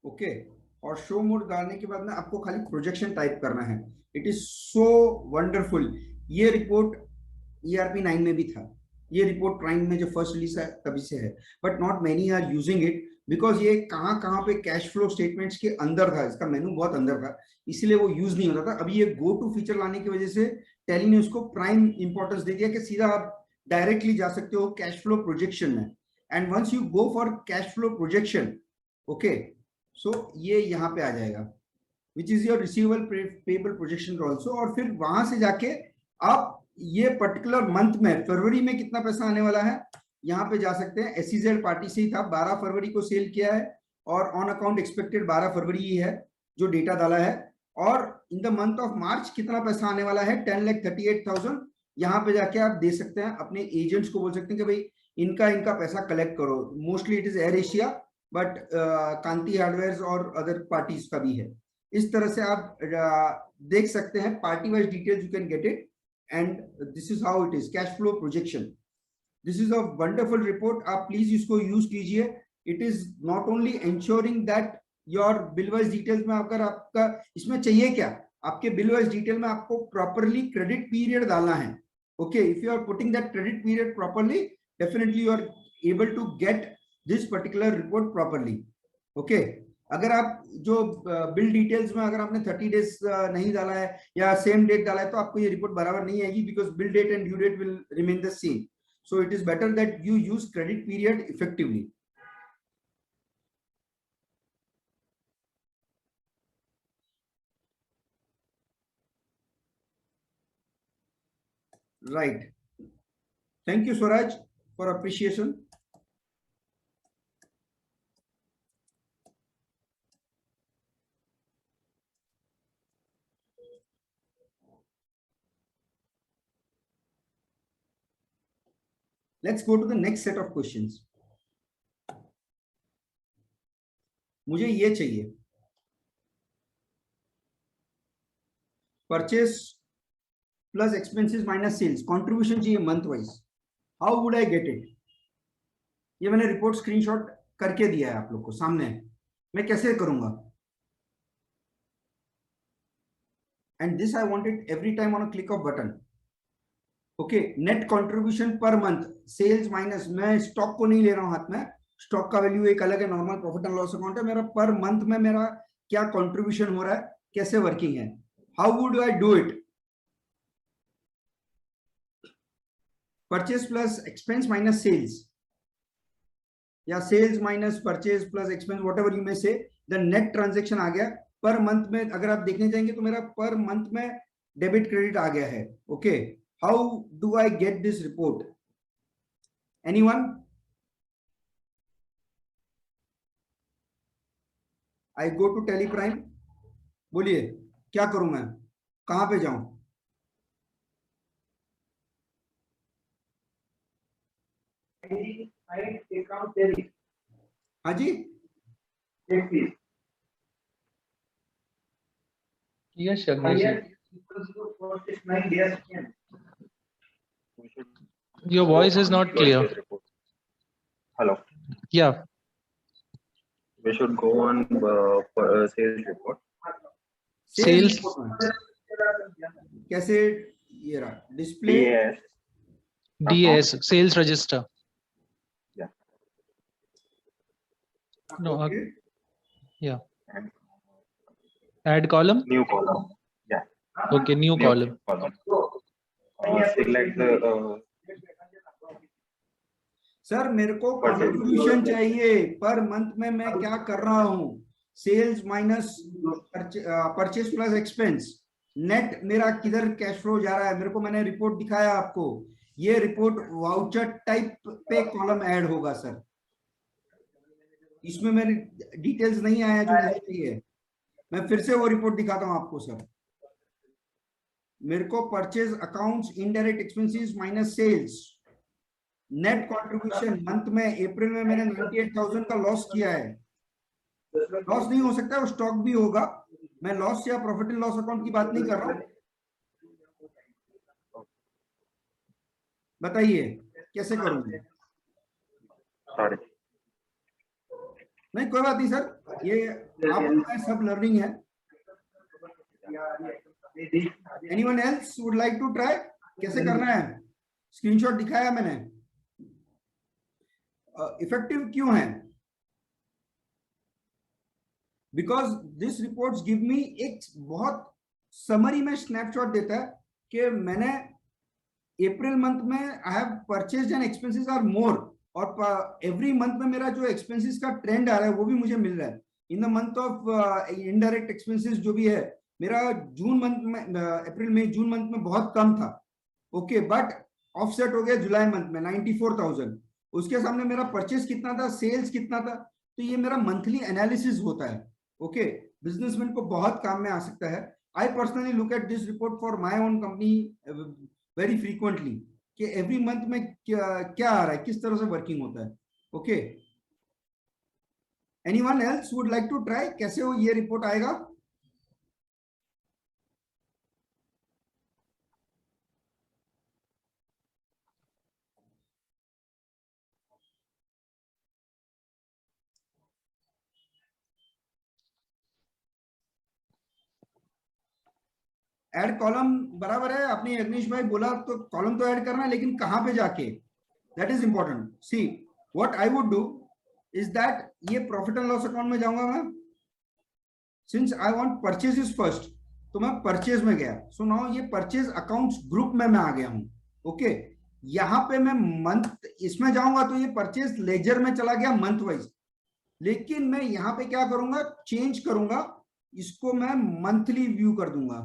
ओके, और शो मोड डालने के बाद में आपको खाली प्रोजेक्शन टाइप करना है। It is so wonderful. ये रिपोर्ट ERP 9 में भी था, ये रिपोर्ट प्राइम में जो फर्स्ट रिलीज है तभी से है, but not many are using it because ये कहाँ कहाँ पे कैश फ्लो स्टेटमेंट्स के अंदर था, इसका मेनू बहुत अंदर था, इसलिए वो यूज नहीं होता था। अभी ये गो टू फीचर लाने की वजह से टैली ने उसको प्राइम इंपॉर्टेंस दे दिया कि सीधा आप डायरेक्टली जा सकते हो कैश फ्लो प्रोजेक्शन में। And once you go for cash flow projection, okay, so ये यहाँ पे आ जाएगा which is your receivable payable projection also. और फिर वहां से जाके आप ये पर्टिकुलर मंथ में फरवरी में कितना पैसा आने वाला है यहाँ पे जा सकते हैं। SEZ पार्टी से ही था, 12 फरवरी को सेल किया है और ऑन अकाउंट एक्सपेक्टेड 12 फरवरी ही है जो डेटा डाला है। और इन द मंथ ऑफ मार्च कितना पैसा आने वाला है, 10,38,000। यहाँ पे जाके आप दे सकते हैं, अपने एजेंट्स को बोल सकते हैं कि भाई इनका पैसा कलेक्ट करो। Mostly it is air Asia, but Kanti hardware और अदर पार्टीज का भी है। इस तरह से आप देख सकते हैं party wise details, you can get it. And this is how it is cash flow projection. This is a wonderful report, आप प्लीज इसको यूज कीजिए। It is not only ensuring that your bill wise details में, अगर आपका इसमें चाहिए क्या, आपके बिल वाइज डिटेल में आपको प्रॉपरली क्रेडिट पीरियड डालना है। Okay, if you are putting that credit period properly, definitely you are able to get this particular report properly. Okay, अगर आप जो बिल डिटेल्स में अगर आपने 30 डेज नहीं डाला है या सेम डेट डाला है तो आपको ये रिपोर्ट बराबर नहीं आएगी, because bill date and due date will remain the same. So it is better that you use credit period effectively. Right. Thank you, Swaraj, for appreciation. Let's go to the next set of questions. मुझे ये चाहिए, purchase plus expenses minus sales contribution चाहिए month wise. How would I get it? ये मैंने report screenshot करके दिया है आप लोग को सामने, मैं कैसे करूंगा? And this I want it every time on a click of button. Okay, net contribution पर मंथ, सेल्स माइनस, मैं स्टॉक को नहीं ले रहा हूं हाथ में, स्टॉक का वैल्यू एक अलग है, normal profit and loss account है। मेरा पर मंथ में मेरा क्या कंट्रीब्यूशन हो रहा है, कैसे वर्किंग है, how would I do it? Purchase plus expense minus sales, या sales minus purchase plus expense, whatever you may say, the net transaction आ गया। पर मंथ में अगर आप देखने जाएंगे तो मेरा पर मंथ में डेबिट क्रेडिट आ गया है। Okay, how do I get this report? Anyone? I go to Tally Prime, बोलिए क्या करूं मैं, कहां पे जाऊं? हाँ जी, Yes, Yagnesh ji. Your voice is not clear. Hello. Yeah. We should go on sales report. Sales. कैसे? ये रहा display, DAS. DAS, sales register. Yeah. No. okay. Yeah. Add column. New column. Yeah. Okay, new column. Select the sir मेरे को contribution चाहिए per month में, मैं क्या कर रहा हूँ, sales minus purchase plus expense, net मेरा किधर कैश फ्लो जा रहा है मेरे को, मैंने रिपोर्ट दिखाया आपको। ये रिपोर्ट वाउचर टाइप पे कॉलम ऐड होगा सर, इसमें मेरी डिटेल्स नहीं आया जो मुझे चाहिए। मैं फिर से वो रिपोर्ट दिखाता हूं आपको सर। मेरे को purchase accounts indirect expenses minus sales, net contribution month में अप्रैल में मैंने 98,000 का लॉस किया है। लॉस नहीं हो सकता, वो स्टॉक भी होगा। मैं लॉस या प्रॉफिट एंड लॉस अकाउंट की बात नहीं कर रहा हूं। बताइए कैसे करूंगी? सॉरी। नहीं कोई बात नहीं सर, ये आप मैं सब लर्निंग है। Anyone else would like to try? कैसे करना है? स्क्रीनशॉट दिखाया मैंने। इफेक्टिव क्यों है? Because this reports give me एक बहुत समरी में स्नैपशॉट देता है कि मैंने अप्रैल मंथ में I have purchase and expenses are more, और एवरी मंथ में मेरा जो एक्सपेंसेस का ट्रेंड आ रहा है वो भी मुझे मिल रहा है। In the month of indirect expenses जो भी है मेरा जून मंथ में, अप्रैल में जून मंथ में बहुत कम था, ओके, बट ऑफसेट हो गया जुलाई मंथ में 94,000। उसके सामने मेरा परचेज कितना था, सेल्स कितना था, तो ये मेरा मंथली एनालिसिस होता है। ओके, बिजनेसमैन को बहुत काम में आ सकता है। I personally look at this report for my own company very frequently कि एवरी मंथ में क्या आ रहा है, किस तरह से वर्किंग होता है। Okay, anyone else would like to try? कैसे हो ये रिपोर्ट आएगा? ऐड कॉलम बराबर है, आपने अग्निश भाई बोला तो कॉलम तो ऐड करना है, लेकिन कहां पे जाके, that is important. See what I would do is that ये प्रॉफिट एंड लॉस अकाउंट में जाऊंगा मैं, since I want purchases first, तो मैं परचेज में गया। सो नाउ ये परचेज अकाउंट्स ग्रुप में मैं आ गया हूं। ओके, यहां पे मैं मंथ इसमें जाऊंगा तो ये परचेज लेजर में चला गया मंथ वाइज, लेकिन मैं यहां पे क्या करूंगा, चेंज करूंगा, इसको मैं मंथली व्यू कर दूंगा,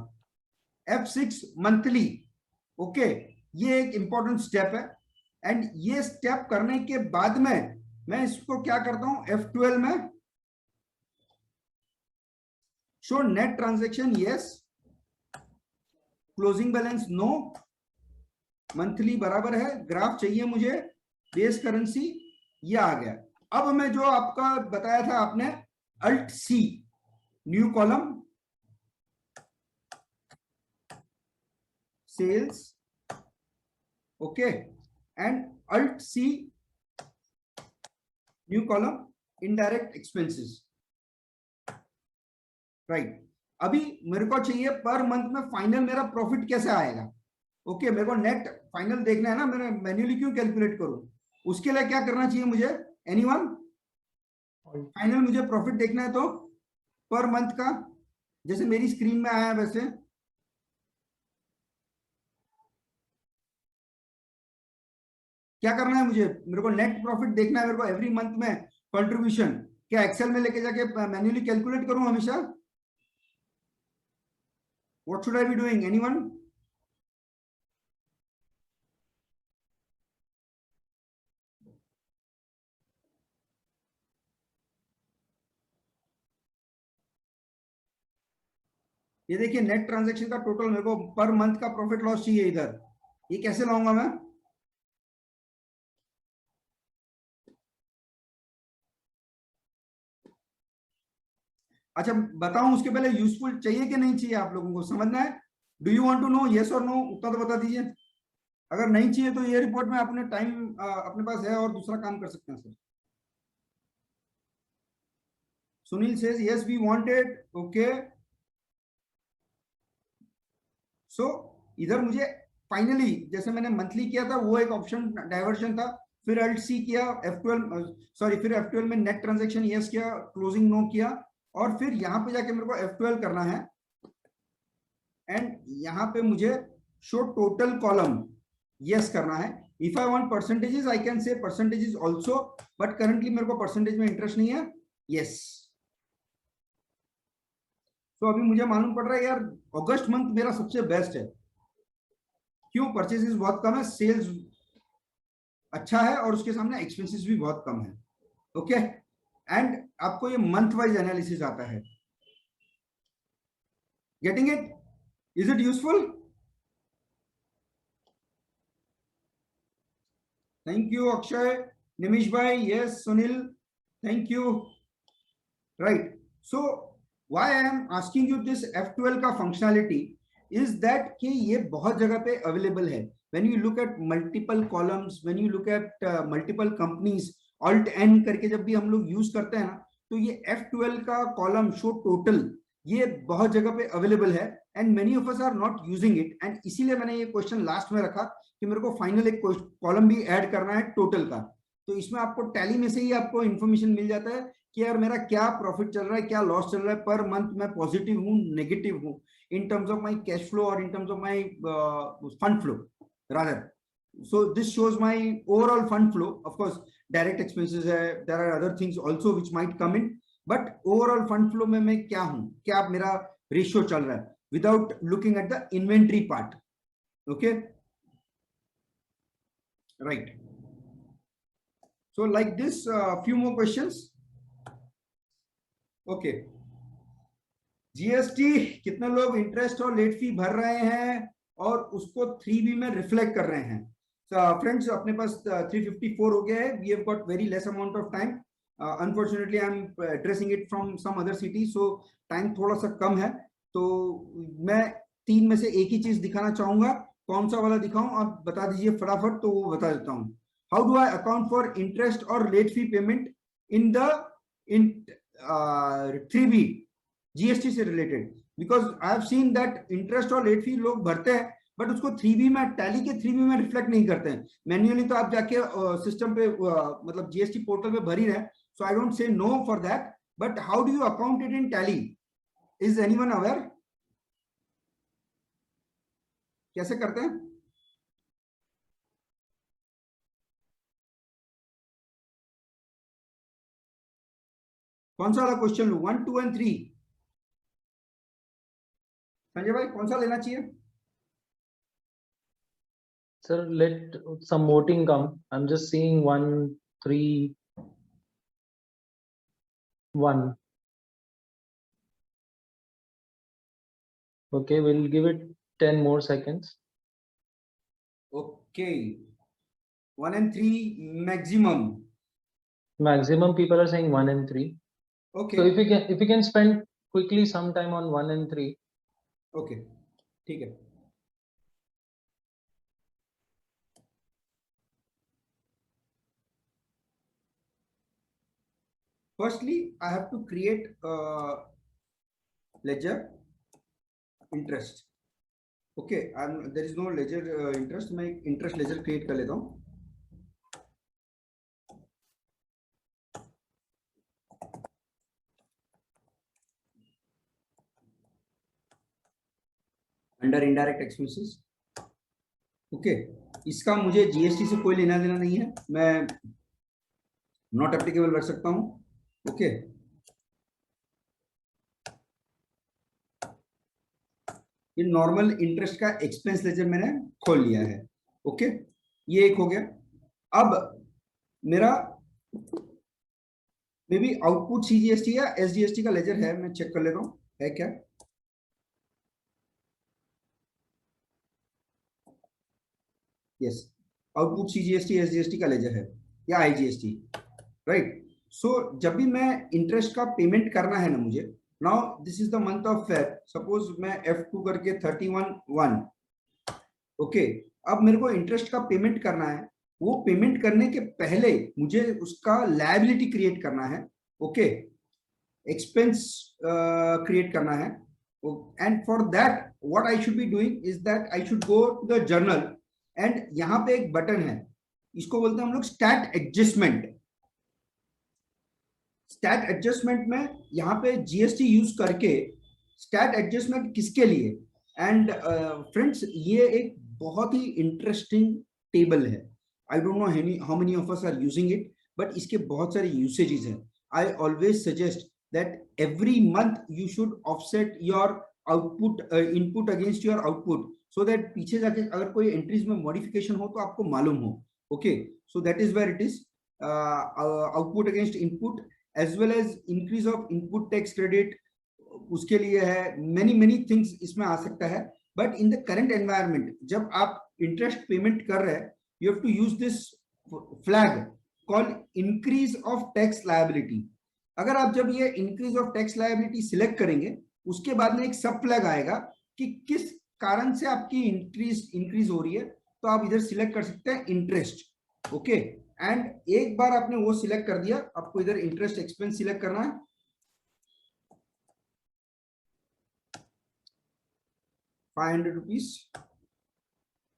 F6 मंथली। ओके, ये एक इंपॉर्टेंट स्टेप है, एंड ये स्टेप करने के बाद में मैं इसको क्या करता हूं, F12 में show net transaction yes, closing balance no, monthly बराबर है, ग्राफ चाहिए मुझे, बेस करेंसी, ये आ गया। अब मैं जो आपका बताया था आपने, alt C new column, sales, okay, and alt C new column indirect expenses, right. अभी मेरे को चाहिए पर मंथ में फाइनल मेरा प्रॉफिट कैसे आएगा। ओके, मेरे को नेट फाइनल देखना है ना, मैंने मैन्युअली क्यों कैलकुलेट करूं, उसके लिए क्या करना चाहिए मुझे? एनीवन? फाइनल मुझे प्रॉफिट देखना है तो पर मंथ का, जैसे मेरी स्क्रीन में आया है वैसे, क्या करना है मुझे? मेरे को नेट प्रॉफिट देखना है, मेरे को एवरी मंथ में कंट्रीब्यूशन, क्या एक्सेल में लेके जाके मैन्युअली कैलकुलेट करूं हमेशा? What should I be doing? Anyone? ये देखिए नेट ट्रांजैक्शन का टोटल, मेरे को पर मंथ का प्रॉफिट लॉस चाहिए इधर, ये कैसे लाऊंगा मैं? अच्छा बताऊं उसके पहले, यूजफुल चाहिए कि नहीं चाहिए, आप लोगों को समझना है? Do you want to know yes और नो? उतना तो बता दीजिए। अगर नहीं चाहिए तो ये रिपोर्ट में अपने टाइम अपने पास है और दूसरा काम कर सकते हैं sir. Sunil says yes we wanted, okay. So इधर मुझे फाइनली जैसे मैंने मंथली किया था वो एक ऑप्शन डाइवर्जन था, फिर अल्ट सी किया, F12 सॉरी, फिर F12 में नेट ट्रांजैक्शन यस किया, क्लोजिंग नो किया, और फिर यहां पे जाके मेरे को F12 करना है, एंड यहां पे मुझे शो टोटल कॉलम यस करना है। If I want percentages I can say percentages also, but currently मेरे को परसेंटेज में इंटरेस्ट नहीं है, यस। तो अभी मुझे मालूम पड़ रहा है यार अगस्त मंथ मेरा सबसे बेस्ट है, क्यों? परचेजेस बहुत कम है, सेल्स अच्छा है, और उसके सामने एक्सपेंसेस भी बहुत कम है। ओके, एंड आपको ये मंथ वाइज एनालिसिस आता है। Getting it? Is it useful? Thank you Akshay, Nimish भाई, yes Sunil, thank you. right? So why I am asking you this F12 का functionality is that कि ये बहुत जगह पे available है. When you look at multiple columns, when you look at multiple companies, Alt N करके जब भी हम लोग यूज करते हैं ना, तो ये F12 का कॉलम शो टोटल ये बहुत जगह पे अवेलेबल है, and many of us are not using it. And इसीलिए मैंने ये क्वेश्चन लास्ट में रखा कि मेरे को फाइनल एक कॉलम भी ऐड करना है टोटल का. तो इसमें आपको टैली में से ही आपको इंफॉर्मेशन मिल जाता है कि यार मेरा क्या प्रॉफिट चल रहा है, क्या लॉस चल रहा है, पर मंथ मैं पॉजिटिव हूँ, नेगेटिव हूँ, in terms of my cash flow or in terms of my fund flow rather. So this shows my overall fund flow. Of course direct expenses hai, there are other things also which might come in, but overall fund flow mein main kya hu, kya mera ratio chal raha hai without looking at the inventory part. Okay, right. So like this, few more questions. Okay, GST कितने लोग interest और late फी भर रहे हैं और उसको 3B में reflect कर रहे हैं? फ्रेंड्स अपने पास 354 हो गया है. We have got very less amount of time. Unfortunately I am addressing it from some other city, so time थोड़ा सा कम है. तो मैं 3 में से एक ही चीज दिखाना चाहूंगा. कौन सा वाला दिखाऊं आप बता दीजिए फटाफट, तो वो बता देता हूं. How do I account for interest और late fee payment in 3B GST से related? Because I have seen that interest और लेट फी लोग भरते हैं बट उसको 3B में, टैली के 3B में रिफ्लेक्ट नहीं करते हैं. मैन्युअली तो आप जाके सिस्टम पे मतलब जीएसटी पोर्टल पे भर ही रहे. So I don't say no for that, but how do you account it in Tally? Is anyone aware कैसे करते हैं? कौन सा वाला क्वेश्चन लू? 1, 2 and 3? संजय भाई कौन सा लेना चाहिए? Sir, let some voting come. I'm just seeing 1, 3, 1. Okay, we'll give it 10 more seconds. Okay, 1 and 3 maximum. Maximum people are saying 1 and 3. Okay. So if you can spend quickly some time on 1 and 3. Okay, ठीक है. Firstly, I have to create a ledger interest. Okay, there is no ledger interest. मैं interest ledger create कर लेता हूँ. Under indirect expenses. Okay, इसका मुझे GST से कोई लेना देना नहीं है, मैं नॉट एप्लीकेबल रख सकता हूं. ओके, ये नॉर्मल इंटरेस्ट का एक्सपेंस लेजर मैंने खोल लिया है. ओके, ये एक हो गया. अब मेरा मे बी आउटपुट सीजीएसटी या एसजीएसटी का लेजर है, मैं चेक कर लेता हूँ है क्या. यस, आउटपुट सीजीएसटी एसजीएसटी का लेजर है या आईजीएसटी, राइट. सो जब भी मैं इंटरेस्ट का पेमेंट करना है ना मुझे, now this is the month of Feb, suppose मैं F2 करके 31/1. ओके, अब मेरे को इंटरेस्ट का पेमेंट करना है. वो पेमेंट करने के पहले मुझे उसका लायबिलिटी क्रिएट करना है. ओके, एक्सपेंस क्रिएट करना है. And for that what I should be doing is that I should go to the journal, and यहां पे एक बटन है, इसको बोलते हैं हम लोग स्टैट एडजस्टमेंट. स्टैट एडजस्टमेंट में यहाँ पे जीएसटी यूज करके स्टैट एडजस्टमेंट किसके लिए? एंड फ्रेंड्स ये एक बहुत ही इंटरेस्टिंग टेबल है. I don't know how many of us are using it, but इसके बहुत सारे यूसेजेस हैं. I always suggest that every month you should offset your output input against your output, so that पीछे जाके अगर कोई entries में मॉडिफिकेशन हो तो आपको मालूम हो. Okay, so that is where it is. Output against input as well as increase of input tax credit, उसके लिए है. many things इसमें आ सकता है. but in the current environment जब आप interest payment कर रहे हैं, you have to use this flag called increase of tax liability. अगर आप जब ये increase of tax liability select करेंगे, उसके बाद में एक सब फ्लैग आएगा कि किस कारण से आपकी इंक्रीज हो रही है, तो आप इधर सिलेक्ट कर सकते हैं इंटरेस्ट। ओके, एंड एक बार आपने वो सिलेक्ट कर दिया, आपको इधर इंटरेस्ट एक्सपेंस सिलेक्ट करना है, 500 rupees,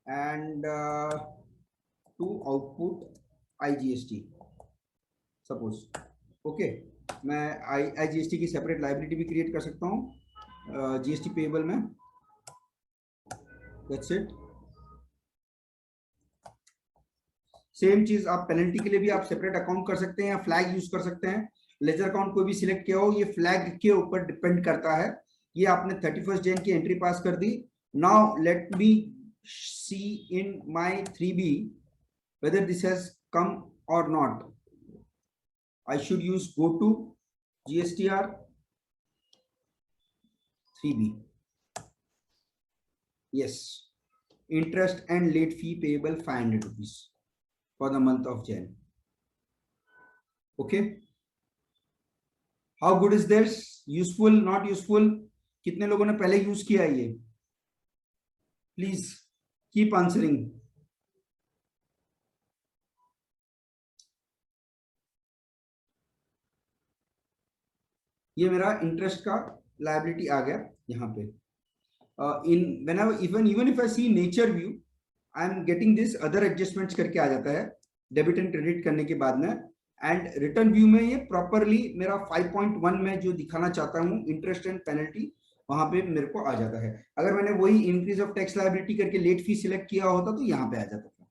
and to output IGST suppose. Okay, मैं IGST की सेपरेट लाइबिलिटी भी क्रिएट कर सकता हूँ GST पेएबल में। That's it. सेम चीज आप पेनल्टी के लिए भी आप सेपरेट अकाउंट कर सकते हैं या फ्लैग यूज कर सकते हैं। लेजर अकाउंट कोई भी सिलेक्ट किया हो, ये फ्लैग के ऊपर डिपेंड करता है। ये आपने 31 जन की एंट्री पास कर दी। Now let me see in my 3B whether this has come or not. I should use go to GSTR 3B. Yes, interest and late fee payable 500 rupees for the month of Jan. Okay, how good is this? Useful, not useful? कितने लोगों ने पहले use किया है ये? Please keep answering. ये मेरा interest का लायबिलिटी आ गया यहाँ पे। इन whenever even if I see nature view, I am getting this other adjustments करके आ जाता है डेबिट एंड क्रेडिट करने के बाद में। एंड रिटर्न व्यू में ये प्रॉपरली मेरा 5.1 में जो दिखाना चाहता हूँ इंटरेस्ट एंड पेनल्टी, वहां पे मेरे को आ जाता है। अगर मैंने वही इंक्रीज ऑफ टैक्स लायबिलिटी करके लेट फी सिलेक्ट किया होता तो यहाँ पे आ जाता था।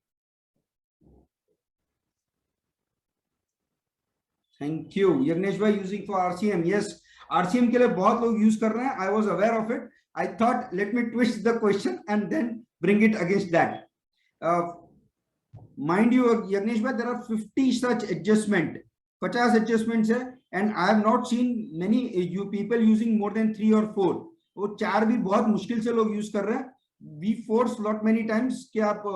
थैंक यू यज्ञेश भाई। Using for RCM, yes, RCM के लिए बहुत लोग यूज कर रहे हैं। I was aware of it. I thought let me twist the question and then bring it against that. Mind you, Yagnesh bhai, there are 50 such adjustment, 50 adjustments है, and I have not seen many you people using more than 3 or 4. वो 4 भी बहुत मुश्किल से लोग use कर रहे हैं। We force lot many times कि आप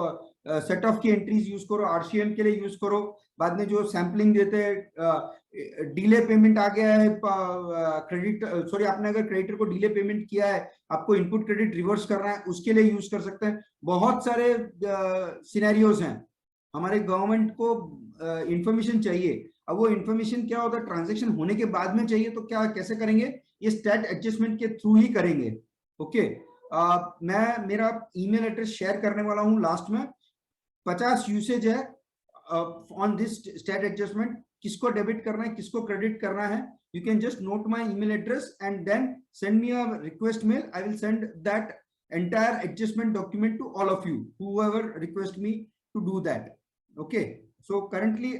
सेट ऑफ की एंट्रीज यूज करो, RCM के लिए यूज करो। बाद में जो सैम्पलिंग देते हैं, डिले पेमेंट आ गया है, क्रेडिट सॉरी, आपने अगर क्रेडिटर को डिले पेमेंट किया है, आपको इनपुट क्रेडिट रिवर्स करना है, उसके लिए यूज कर सकते हैं। बहुत सारे सिनेरियोज हैं। हमारे गवर्नमेंट को इंफॉर्मेशन चाहिए। अब वो इंफॉर्मेशन क्या होता है, ट्रांजेक्शन होने के बाद में चाहिए, तो क्या कैसे करेंगे? ये स्टैट एडजस्टमेंट के थ्रू ही करेंगे। ओके, मैं मेरा ईमेल एड्रेस शेयर करने वाला हूं लास्ट में। 50 यूसेज है ऑन दिस स्टैट एडजस्टमेंट। किसको डेबिट करना है, किसको क्रेडिट करना है, you can just note my email address and then send me a request mail. I will send that entire adjustment document to all of you, whoever request me to do that. Okay, so currently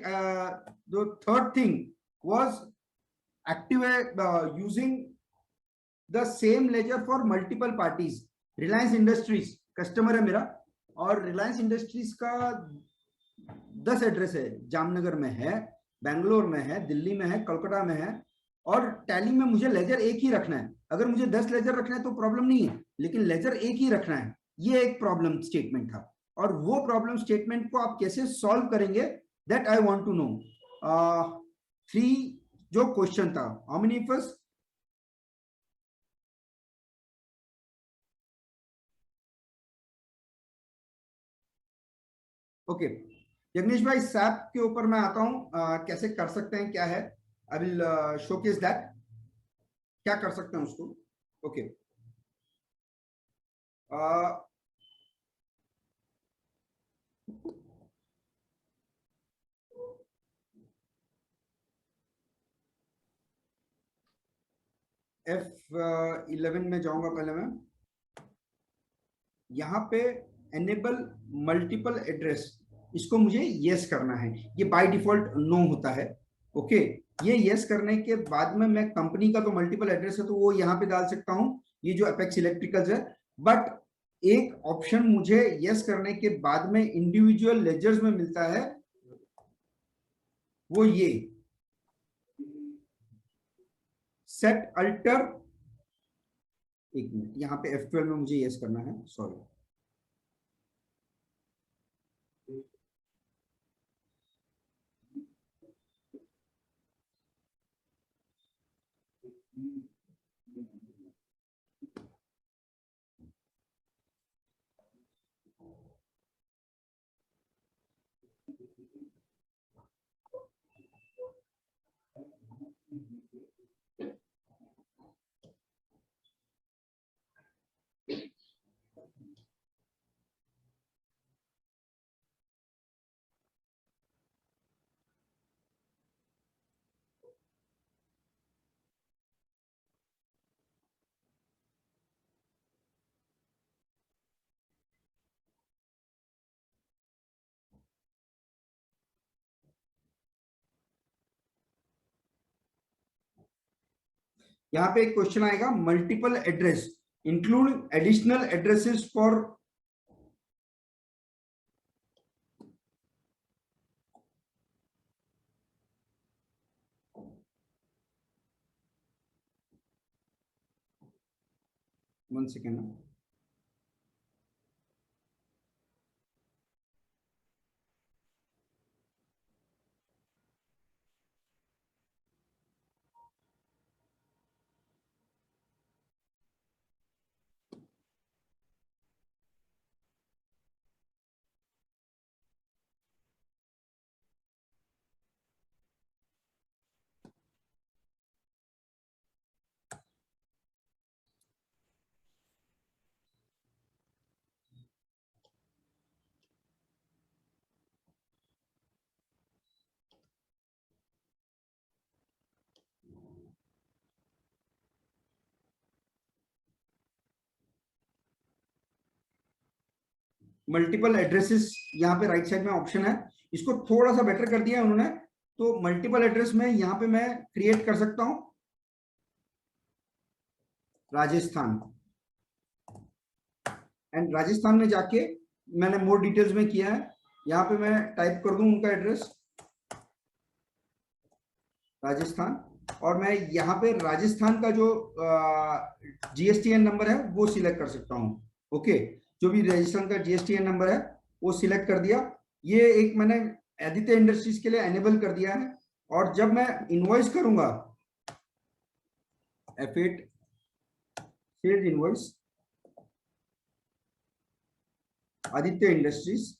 the third thing was activate using the same ledger for multiple parties. Reliance Industries customer है मेरा, और Reliance Industries का 10 address है। जामनगर में है, बेंगलोर में है, दिल्ली में है, कोलकाता में है, और टैली में मुझे लेजर एक ही रखना है। अगर मुझे 10 लेजर रखना है तो प्रॉब्लम नहीं है, लेकिन लेजर एक ही रखना है, ये एक प्रॉब्लम स्टेटमेंट था। और वो प्रॉब्लम स्टेटमेंट को आप कैसे सॉल्व करेंगे, that I want to know. 3 जो क्वेश्चन था, how many first? Okay, Jagnish भाई, सैप के ऊपर मैं आता हूं, कैसे कर सकते हैं, क्या है, आई विल शोकेस दैट, क्या कर सकते हैं उसको। ओके, F11 में जाऊंगा पहले मैं। यहाँ पे एनेबल मल्टीपल एड्रेस, इसको मुझे यस करना है। ये बाय डिफॉल्ट नो होता है। ओके, ये यस करने के बाद में मैं कंपनी का तो मल्टीपल एड्रेस है तो वो यहाँ पे डाल सकता हूँ, ये जो अपेक्स इलेक्ट्रिकल्स है। बट एक ऑप्शन मुझे यस करने के बाद में इंडिविजुअल लेजर्स में मिलता है, वो ये सेट अल्टर। एक मिनट, यहाँ पे F12 में मुझे यस करना है, सॉरी। यहाँ पे एक क्वेश्चन आएगा, multiple address include additional addresses for one second. Multiple addresses यहाँ पे राइट साइड में ऑप्शन है, इसको थोड़ा सा बेटर कर दिया है उन्होंने। तो मल्टीपल एड्रेस में यहाँ पे मैं क्रिएट कर सकता हूं राजस्थान, एंड राजस्थान में जाके मैंने मोर डिटेल्स में किया है, यहाँ पे मैं टाइप कर दूं उनका एड्रेस राजस्थान, और मैं यहाँ पे राजस्थान का जो GSTN नंबर है वो सिलेक्ट कर सकता हूँ। ओके, जो भी राजस्थान का GSTN नंबर है वो सिलेक्ट कर दिया। ये एक मैंने आदित्य इंडस्ट्रीज के लिए एनेबल कर दिया है, और जब मैं इनवॉइस करूंगा F8 sales invoice Aditya industries,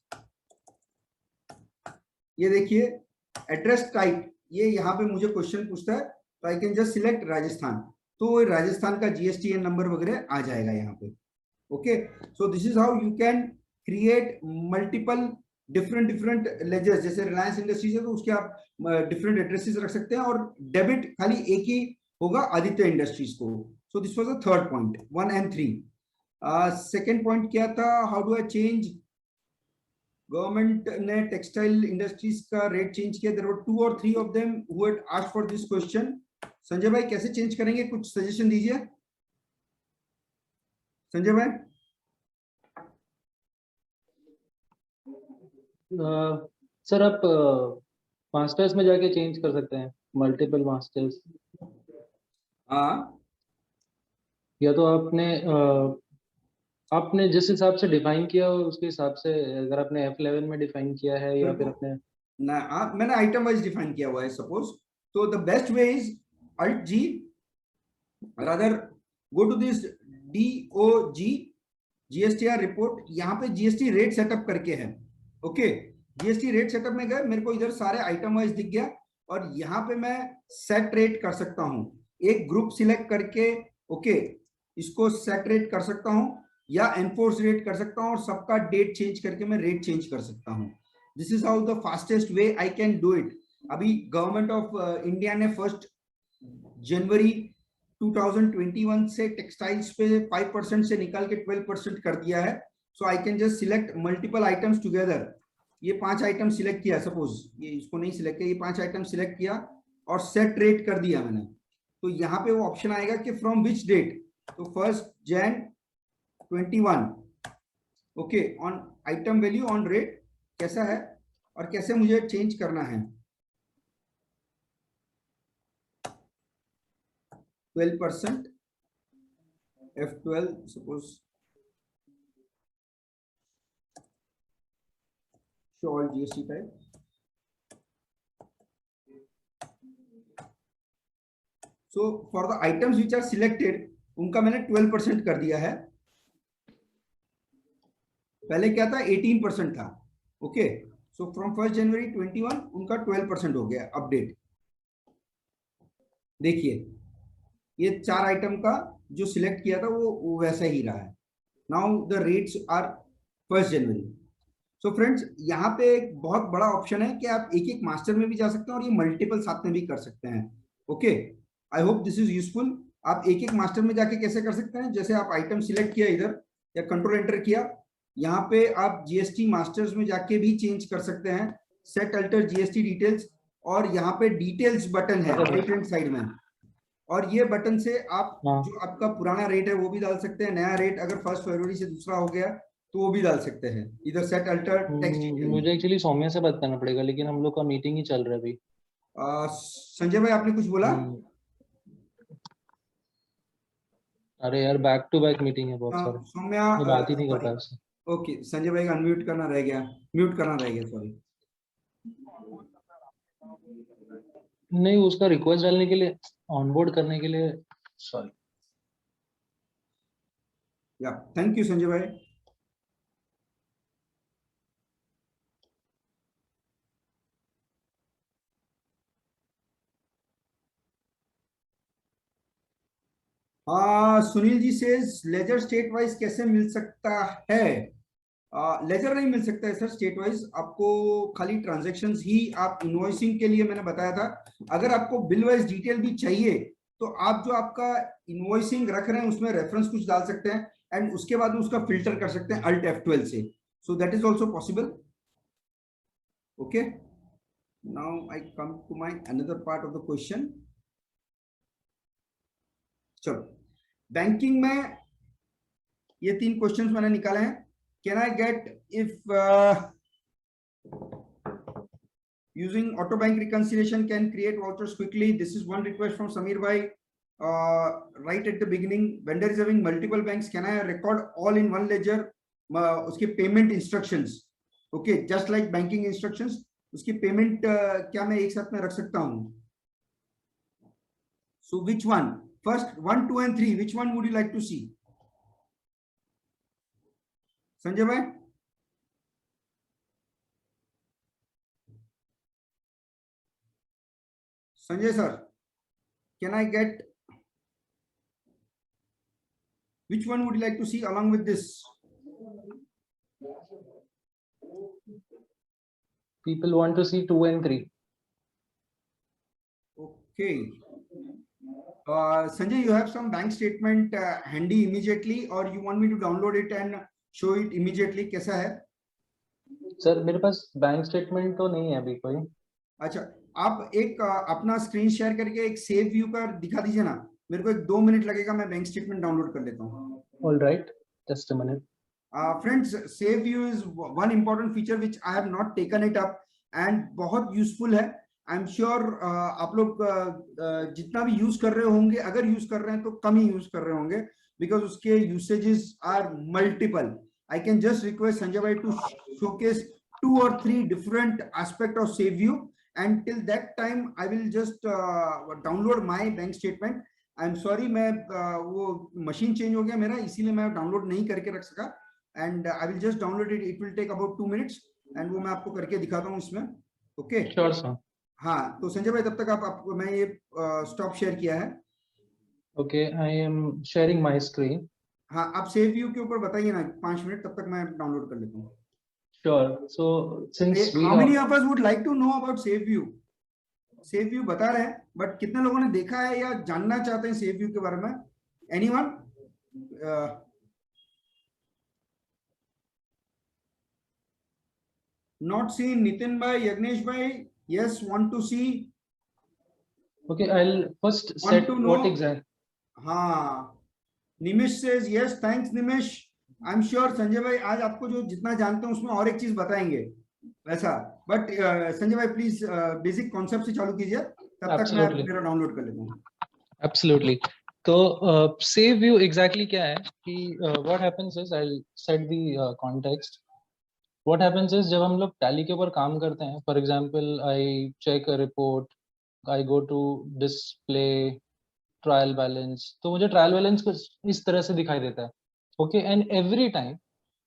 ये देखिए एड्रेस टाइप, ये यहाँ पे मुझे क्वेश्चन पूछता है, तो आई कैन जस्ट सिलेक्ट राजस्थान, तो राजस्थान का GSTN नंबर वगैरह आ जाएगा यहाँ पे। Okay, so this is how you can create multiple different ledgers. जैसे रिलायंस इंडस्ट्रीज है तो उसके आप डिफरेंट एड्रेसेस रख सकते हैं, और डेबिट खाली एक ही होगा आदित्य इंडस्ट्रीज को। So this was the third point, 1 and 3। Second point क्या था, how do I change, government ने टेक्सटाइल इंडस्ट्रीज का रेट चेंज किया। There were 2 or 3 of them who had asked for this question. Sanjay भाई कैसे चेंज करेंगे, कुछ सजेशन दीजिए संजय भाई। सर आप मास्टर्स में जाके चेंज कर सकते हैं, मल्टीपल मास्टर्स, हाँ, या तो आपने जिस हिसाब से डिफाइन किया हो उसके हिसाब से, अगर आपने F11 में डिफाइन किया है या फिर अपने ना, मैंने आइटम वाइज डिफाइन किया हुआ है सपोज, तो the best way is Alt G, rather go to this DOG GSTR report, यहाँ पे GST रेट सेटअप करके है। ओके, GST रेट सेटअप में गए, मेरे को इधर सारे आइटम वाइज दिख गया, और यहाँ पे मैं सेट रेट कर सकता हूँ, एक ग्रुप सिलेक्ट करके ओके इसको सेट रेट कर सकता हूँ, या एनफोर्स रेट कर सकता हूँ, और सबका डेट चेंज करके मैं रेट चेंज कर सकता हूँ। This is how the fastest way I can do it. अभी गवर्नमेंट ऑफ इंडिया ने 1 जनवरी 2021 से टेक्सटाइल्स पे 5% से निकाल के 12% कर दिया है। So I can just select multiple items together. ये 5 आइटम सिलेक्ट किया, सपोज ये इसको नहीं सिलेक्ट किया, ये 5 आइटम सिलेक्ट किया और सेट रेट कर दिया मैंने, तो यहाँ पे वो ऑप्शन आएगा कि फ्रॉम विच डेट, तो 1 Jan 21 okay, on item value on rate कैसा है और कैसे मुझे चेंज करना है। 12% F12 suppose show all GST type। So for the items which are selected उनका मैंने 12% कर दिया है, पहले क्या था 18% था। ओके, सो फ्रॉम 1 जनवरी 21 उनका 12% हो गया अपडेट। देखिए ये 4 आइटम का जो सिलेक्ट किया था वो वैसा ही रहा है। Now the rates are 1 January. So friends, यहाँ पे एक बहुत बड़ा ऑप्शन है कि आप एक एक मास्टर में भी जा सकते हैं और ये मल्टीपल साथ में भी कर सकते हैं। Okay, I hope this is useful. आप एक एक मास्टर में जाके कैसे कर सकते हैं, जैसे आप आइटम सिलेक्ट किया इधर या कंट्रोल एंटर किया, यहाँ पे आप GST मास्टर्स में जाके भी चेंज कर सकते हैं, सेट अल्टर GST डिटेल्स, और यहाँ पे डिटेल्स बटन है राइट हैंड साइड में, और ये बटन से आप हाँ। जो आपका पुराना रेट है वो भी डाल सकते हैं, नया रेट अगर 1 फरवरी से दूसरा हो गया तो वो भी डाल सकते हैं, इधर सेट अल्टर टेक्स्ट डिटेल में। मुझे एक्चुअली सौम्या से बात करना पड़ेगा, लेकिन हम लोग का मीटिंग ही चल रहा है अभी। संजय भाई आपने कुछ बोला? अरे यार, बैक टू बैक मीटिंग है बहुत सारे, सौम्या मैं बात ही नहीं कर सॉरी, पाया उससे। ओके संजय भाई का अनम्यूट करना रह गया, म्यूट करना रह गया, सॉरी। नहीं, उसका रिक्वेस्ट डालने के लिए, ऑनबोर्ड करने के लिए, सॉरी। या थैंक यू संजय भाई। सुनील जी से लेजर स्टेट वाइज कैसे मिल सकता है? लेजर नहीं मिल सकता है सर स्टेट वाइज, आपको खाली ट्रांजैक्शंस ही आप इनवॉइसिंग के लिए मैंने बताया था। अगर आपको बिल वाइज डिटेल भी चाहिए तो आप जो आपका इनवॉइसिंग रख रहे हैं उसमें रेफरेंस कुछ डाल सकते हैं एंड उसके बाद में उसका फिल्टर कर सकते हैं अल्ट F12 से, so that is also possible. Okay, now I come to my another part of the question. चलो, बैंकिंग में ये 3 क्वेश्चंस मैंने निकाले हैं। Can I get if using auto bank reconciliation can create vouchers quickly? This is one request from Samir bhai. Right at the beginning, vendor is having multiple banks, can I record all in one ledger? उसके payment instructions, okay, just like banking instructions, उसकी payment क्या मैं एक साथ में रख सकता हूँ? So which one? First 1, 2 and 3, which one would you like to see? Sanjay भाई? Sanjay sir, can I get, which one would you like to see along with this? People want to see 2 and 3. Okay. Sanjay, you have some bank statement handy immediately or you want me to download it and show it immediately? कैसा है? Sir मेरे पास bank statement तो नहीं है अभी कोई। अच्छा, आप एक अपना स्क्रीन शेयर करके एक सेव व्यू का दिखा दीजिए ना, मेरे को 1-2 मिनट लगेगा, मैं बैंक स्टेटमेंट डाउनलोड कर लेता हूँ। All right, just a minute. Friends, save view is one important feature which I have not taken it up and बहुत यूजफुल है। आई एम श्योर आप लोग जितना भी यूज कर रहे होंगे, अगर यूज कर रहे हैं तो कम ही यूज कर रहे होंगे बिकॉज उसके usages are multiple. I can just request Sanjay भाई to showcase 2 or 3 different aspect of save view and till that time I will just download my bank statement. I am sorry, मैं वो machine change हो गया मेरा, इसीलिए मैं download नहीं करके रख सका and I will just download it, it will take about 2 minutes and वो मैं आपको करके दिखाता हूँ इसमें। Okay sure sir. हाँ, तो संजय भाई तब तक आप मैं ये स्टॉप शेयर किया है। Okay, I am sharing my screen. हाँ, आप सेव व्यू के ऊपर बताइए ना 5 मिनट, तब तक मैं डाउनलोड कर लेता हूँ। Sure. So since we how many of us would like to know about save view? Save view बता रहे हैं बट कितने लोगों ने देखा है या जानना चाहते हैं सेव व्यू के बारे में? एनीवन? Not seen. नितिन भाई, यज्ञेश भाई, yes, want to see, okay, I'll first want set to know. what exact. हाँ, Nimish says yes, thanks Nimish. I am sure Sanjay भाई आज आपको जो जितना जानते हैं उसमें और एक चीज बताएंगे वैसा, बट संजय भाई प्लीज बेसिक कॉन्सेप्ट से चालू कीजिए, तब तक मैं मेरा डाउनलोड कर लेता हूँ। Absolutely. तो save view exactly क्या है कि what happens is I'll set the context. What happens is जब हम लोग टैली के ऊपर काम करते हैं, for example I check a report, I go to display trial balance, तो मुझे ट्रायल बैलेंस कुछ इस तरह से दिखाई देता है। Okay, and every time,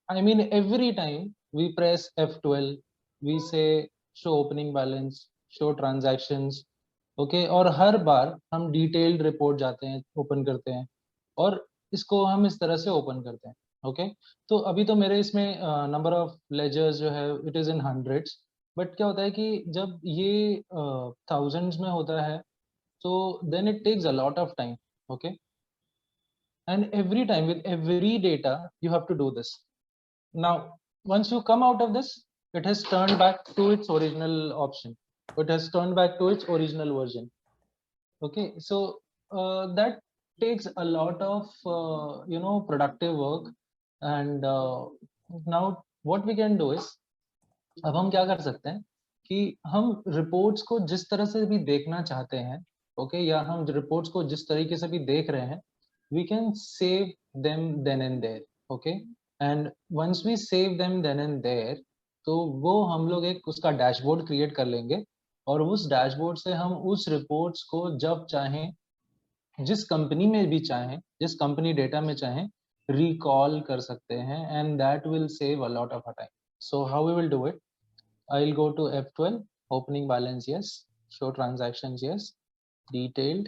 I mean every time we press F12, we say show opening balance, show transactions. Okay, और हर बार हम डिटेल्ड रिपोर्ट जाते हैं, ओपन करते हैं और इसको हम इस तरह से ओपन करते हैं। ओके, तो अभी तो मेरे इसमें नंबर ऑफ लेजर्स जो है it is in hundreds, but क्या होता है कि जब ये थाउजेंड्स में होता है so then it takes a lot of time. Okay, and every time with every data you have to do this. Now once you come out of this, it has turned back to its original option, it has turned back to its original version. Okay, so that takes a lot of productive work. And now what we can do is, अब हम क्या कर सकते हैं कि हम reports को जिस तरह से भी देखना चाहते हैं, ओके, या हम रिपोर्ट्स को जिस तरीके से भी देख रहे हैं, we can save them then and there, okay, and once we save them then and there, तो वो हम लोग एक उसका डैशबोर्ड क्रिएट कर लेंगे, और उस डैशबोर्ड से हम उस रिपोर्ट्स को जब चाहें, जिस कंपनी में भी चाहें, जिस कंपनी डेटा में चाहें, रिकॉल कर सकते हैं, and that will save a lot of time. So how we will do it? I'll go to F12, opening balance, yes, show transactions, yes, detailed.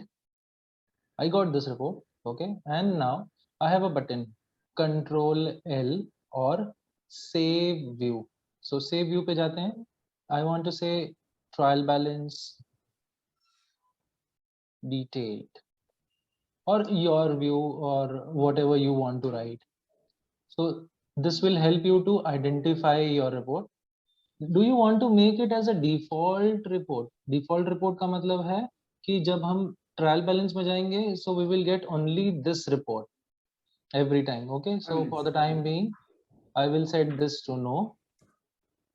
I got this report, okay, and now I have a button, Control L or Save View. So Save View पे जाते हैं. I want to say trial balance, detailed, or your view, or whatever you want to write. So this will help you to identify your report. Do you want to make it as a default report? Default report का मतलब है कि जब हम trial balance में जाएंगे, so we will get only this report every time. Okay, so for the time being, I will set this to no,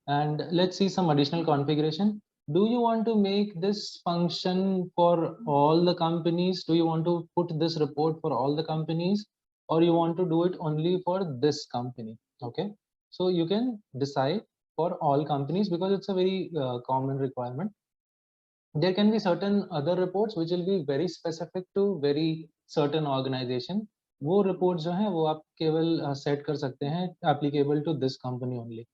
and let's see some additional configuration. Do you want to make this function for all the companies? Do you want to put this report for all the companies, or you want to do it only for this company? Okay, so you can decide for all companies, because it's a very common requirement. There can be certain other reports which will be very specific to very certain organization. वो reports जो हैं वो आप केवल set कर सकते हैं applicable to this company only.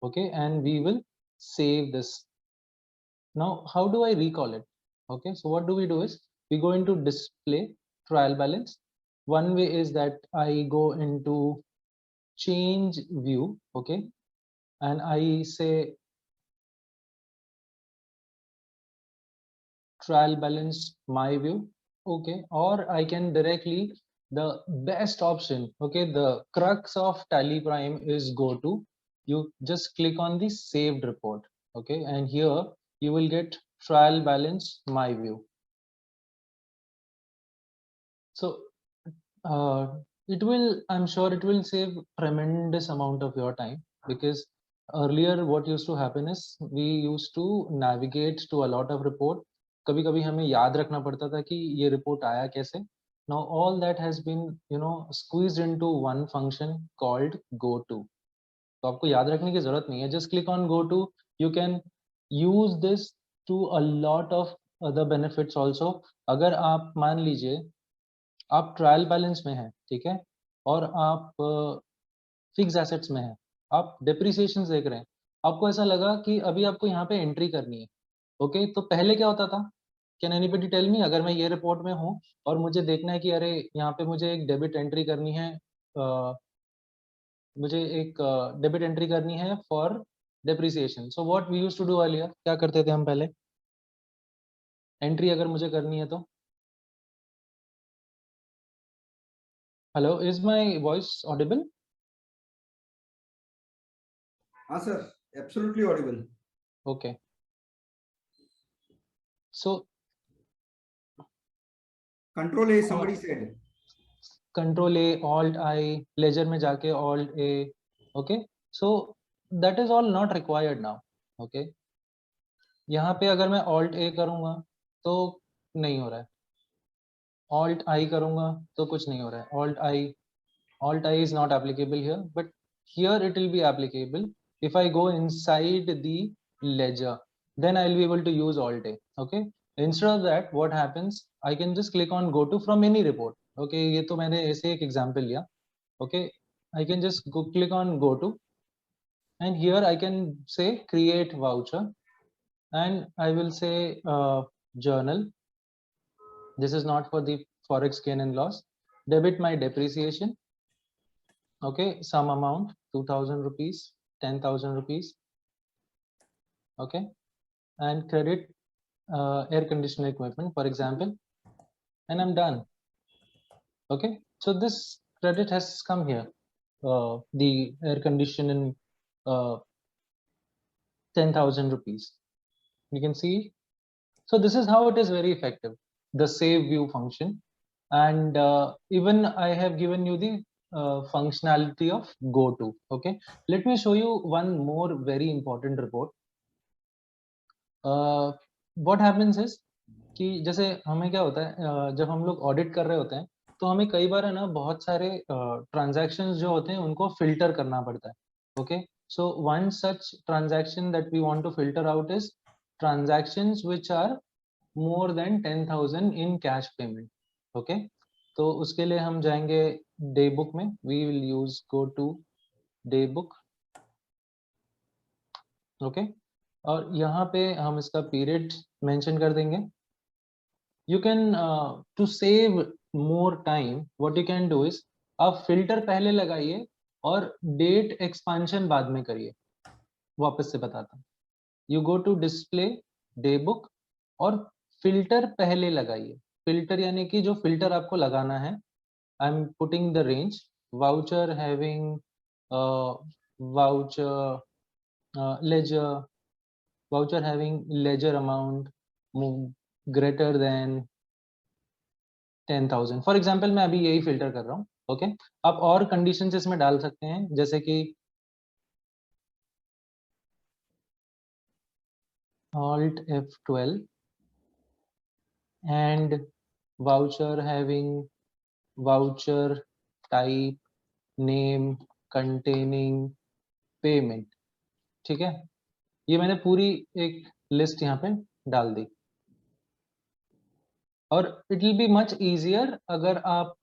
Okay, and we will save this. Now how do I recall it? Okay, so what do we do is, we go into display trial balance. One way is that I go into change view, okay, and I say trial balance my view, okay, or I can directly, the best option, okay, the crux of Tally Prime is go to, you just click on the saved report, okay, and here you will get trial balance my view. So it will, I'm sure it will save tremendous amount of your time, because earlier what used to happen is, we used to navigate to a lot of report. कभी कभी हमें याद रखना पड़ता था कि ये report आया कैसे. Now all that has been squeezed into one function called go to. तो आपको याद रखने की जरूरत नहीं है, just click on go to. You can use this to a lot of other benefits also. अगर आप मान लीजिए आप ट्रायल बैलेंस में हैं, ठीक है, और आप फिक्स एसेट्स में हैं, आप डेप्रिसिएशन देख रहे हैं, आपको ऐसा लगा कि अभी आपको यहाँ पे एंट्री करनी है, ओके, तो पहले क्या होता था? Can anybody tell me? अगर मैं ये रिपोर्ट में हूँ और मुझे देखना है कि अरे यहाँ पे मुझे एक डेबिट एंट्री करनी है, मुझे एक डेबिट एंट्री करनी है for depreciation. So what we used to do earlier, क्या करते थे हम पहले? एंट्री अगर मुझे करनी है तो, hello, is my voice audible? हाँ sir, absolutely audible. Okay, so control A somebody said. Control A, alt I, ledger में जाके alt A, okay, so that is all not required now. Okay, यहाँ पे अगर मैं ऑल्ट ए करूंगा तो नहीं हो रहा है, ऑल्ट आई करूंगा तो कुछ नहीं हो रहा है. Alt I is not applicable here, but here it will be applicable. If I go inside the ledger, then I'll be able to use alt A. Okay, instead of that what happens, I can just click on go to from any report. Okay, ये तो मैंने ऐसे एक example लिया. Okay, I can just go click on go to, and here I can say create voucher, and I will say journal. This is not for the forex gain and loss. Debit my depreciation. Okay, some amount, 2000 rupees, 10,000 rupees. Okay, and credit air conditioner equipment, for example, and I'm done. Okay, so this credit has come here, the air conditioning, 10,000 rupees. You can see. So this is how it is very effective. the save view function, and even I have given you the functionality of GoTo. Okay, let me show you one more very important report. What happens is कि जैसे हमें क्या होता है, जब हम लोग audit कर रहे होते हैं तो हमें कई बार है ना बहुत सारे ट्रांजैक्शंस जो होते हैं उनको फिल्टर करना पड़ता है. Okay, so one such transaction that we want to filter out is transactions which are more than 10,000 in cash payment. Okay, तो उसके लिए हम जाएंगे डे बुक में. we will use go to day book. okay, और यहाँ पे हम इसका पीरियड मेंशन कर देंगे. you can to save more time what you can do is आप फिल्टर पहले लगाइए और डेट एक्सपांशन बाद में करिए. वापस से बताता हूँ. you go to display day book और फिल्टर पहले लगाइए. फिल्टर यानी कि जो फिल्टर आपको लगाना है. आई am putting the range voucher having voucher ledger, voucher having ledger amount greater than 10,000. For example मैं अभी यही फिल्टर कर रहा हूँ. ओके, आप और कंडीशंस इसमें डाल सकते हैं जैसे कि Alt F12 and voucher having voucher type name containing payment. ठीक है, ये मैंने पूरी एक लिस्ट यहाँ पे डाल दी. और it will be much easier अगर आप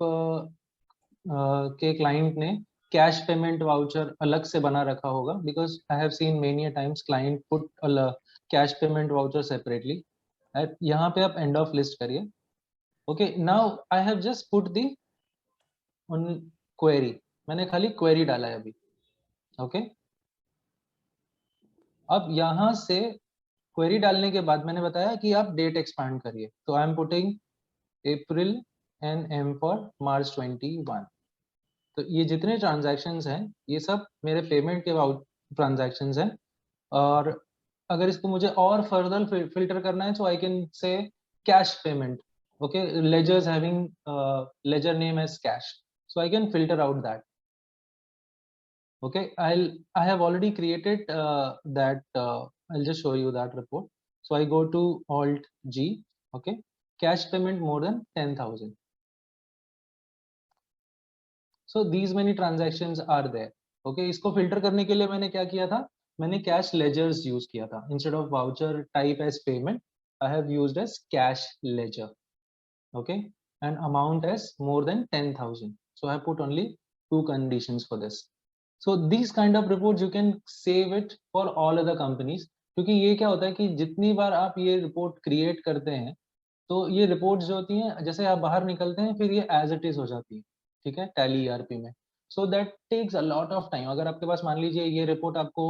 के क्लाइंट ने कैश पेमेंट वाउचर अलग से बना रखा होगा, because I have seen many times client put cash payment voucher separately. यहाँ पे आप एंड ऑफ लिस्ट करिए. Okay, now I have just put the on query. मैंने खाली क्वेरी डाला है अभी. ओके, अब यहाँ से क्वेरी डालने के बाद मैंने बताया कि आप डेट एक्सपांड करिए. तो I am putting April and M for March 21. तो ये जितने ट्रांजैक्शंस हैं ये सब मेरे पेमेंट के ट्रांजैक्शंस हैं. और अगर इसको मुझे और फर्दर फिल्टर करना है तो I can say cash payment. Okay, ledgers having ledger name as cash, so I can filter out that. Okay, I have already created that. I'll just show you that report. So I go to Alt G. Okay, cash payment more than 10,000. So these many transactions are there. Okay, इसको filter करने के लिए मैंने क्या किया था, मैंने cash ledgers use किया था. Instead of voucher type as payment, I have used as cash ledger. Okay, and amount as more than 10,000. So I put only 2 conditions for this. So these kind of reports you can save it for all other companies. क्योंकि ये क्या होता है कि जितनी बार आप ये report create करते हैं तो ये रिपोर्ट्स जो होती हैं जैसे आप बाहर निकलते हैं फिर ये एज इट इज हो जाती है. ठीक है, टैली ईआरपी में. So that takes a lot of time. अगर आपके पास मान लीजिए ये रिपोर्ट आपको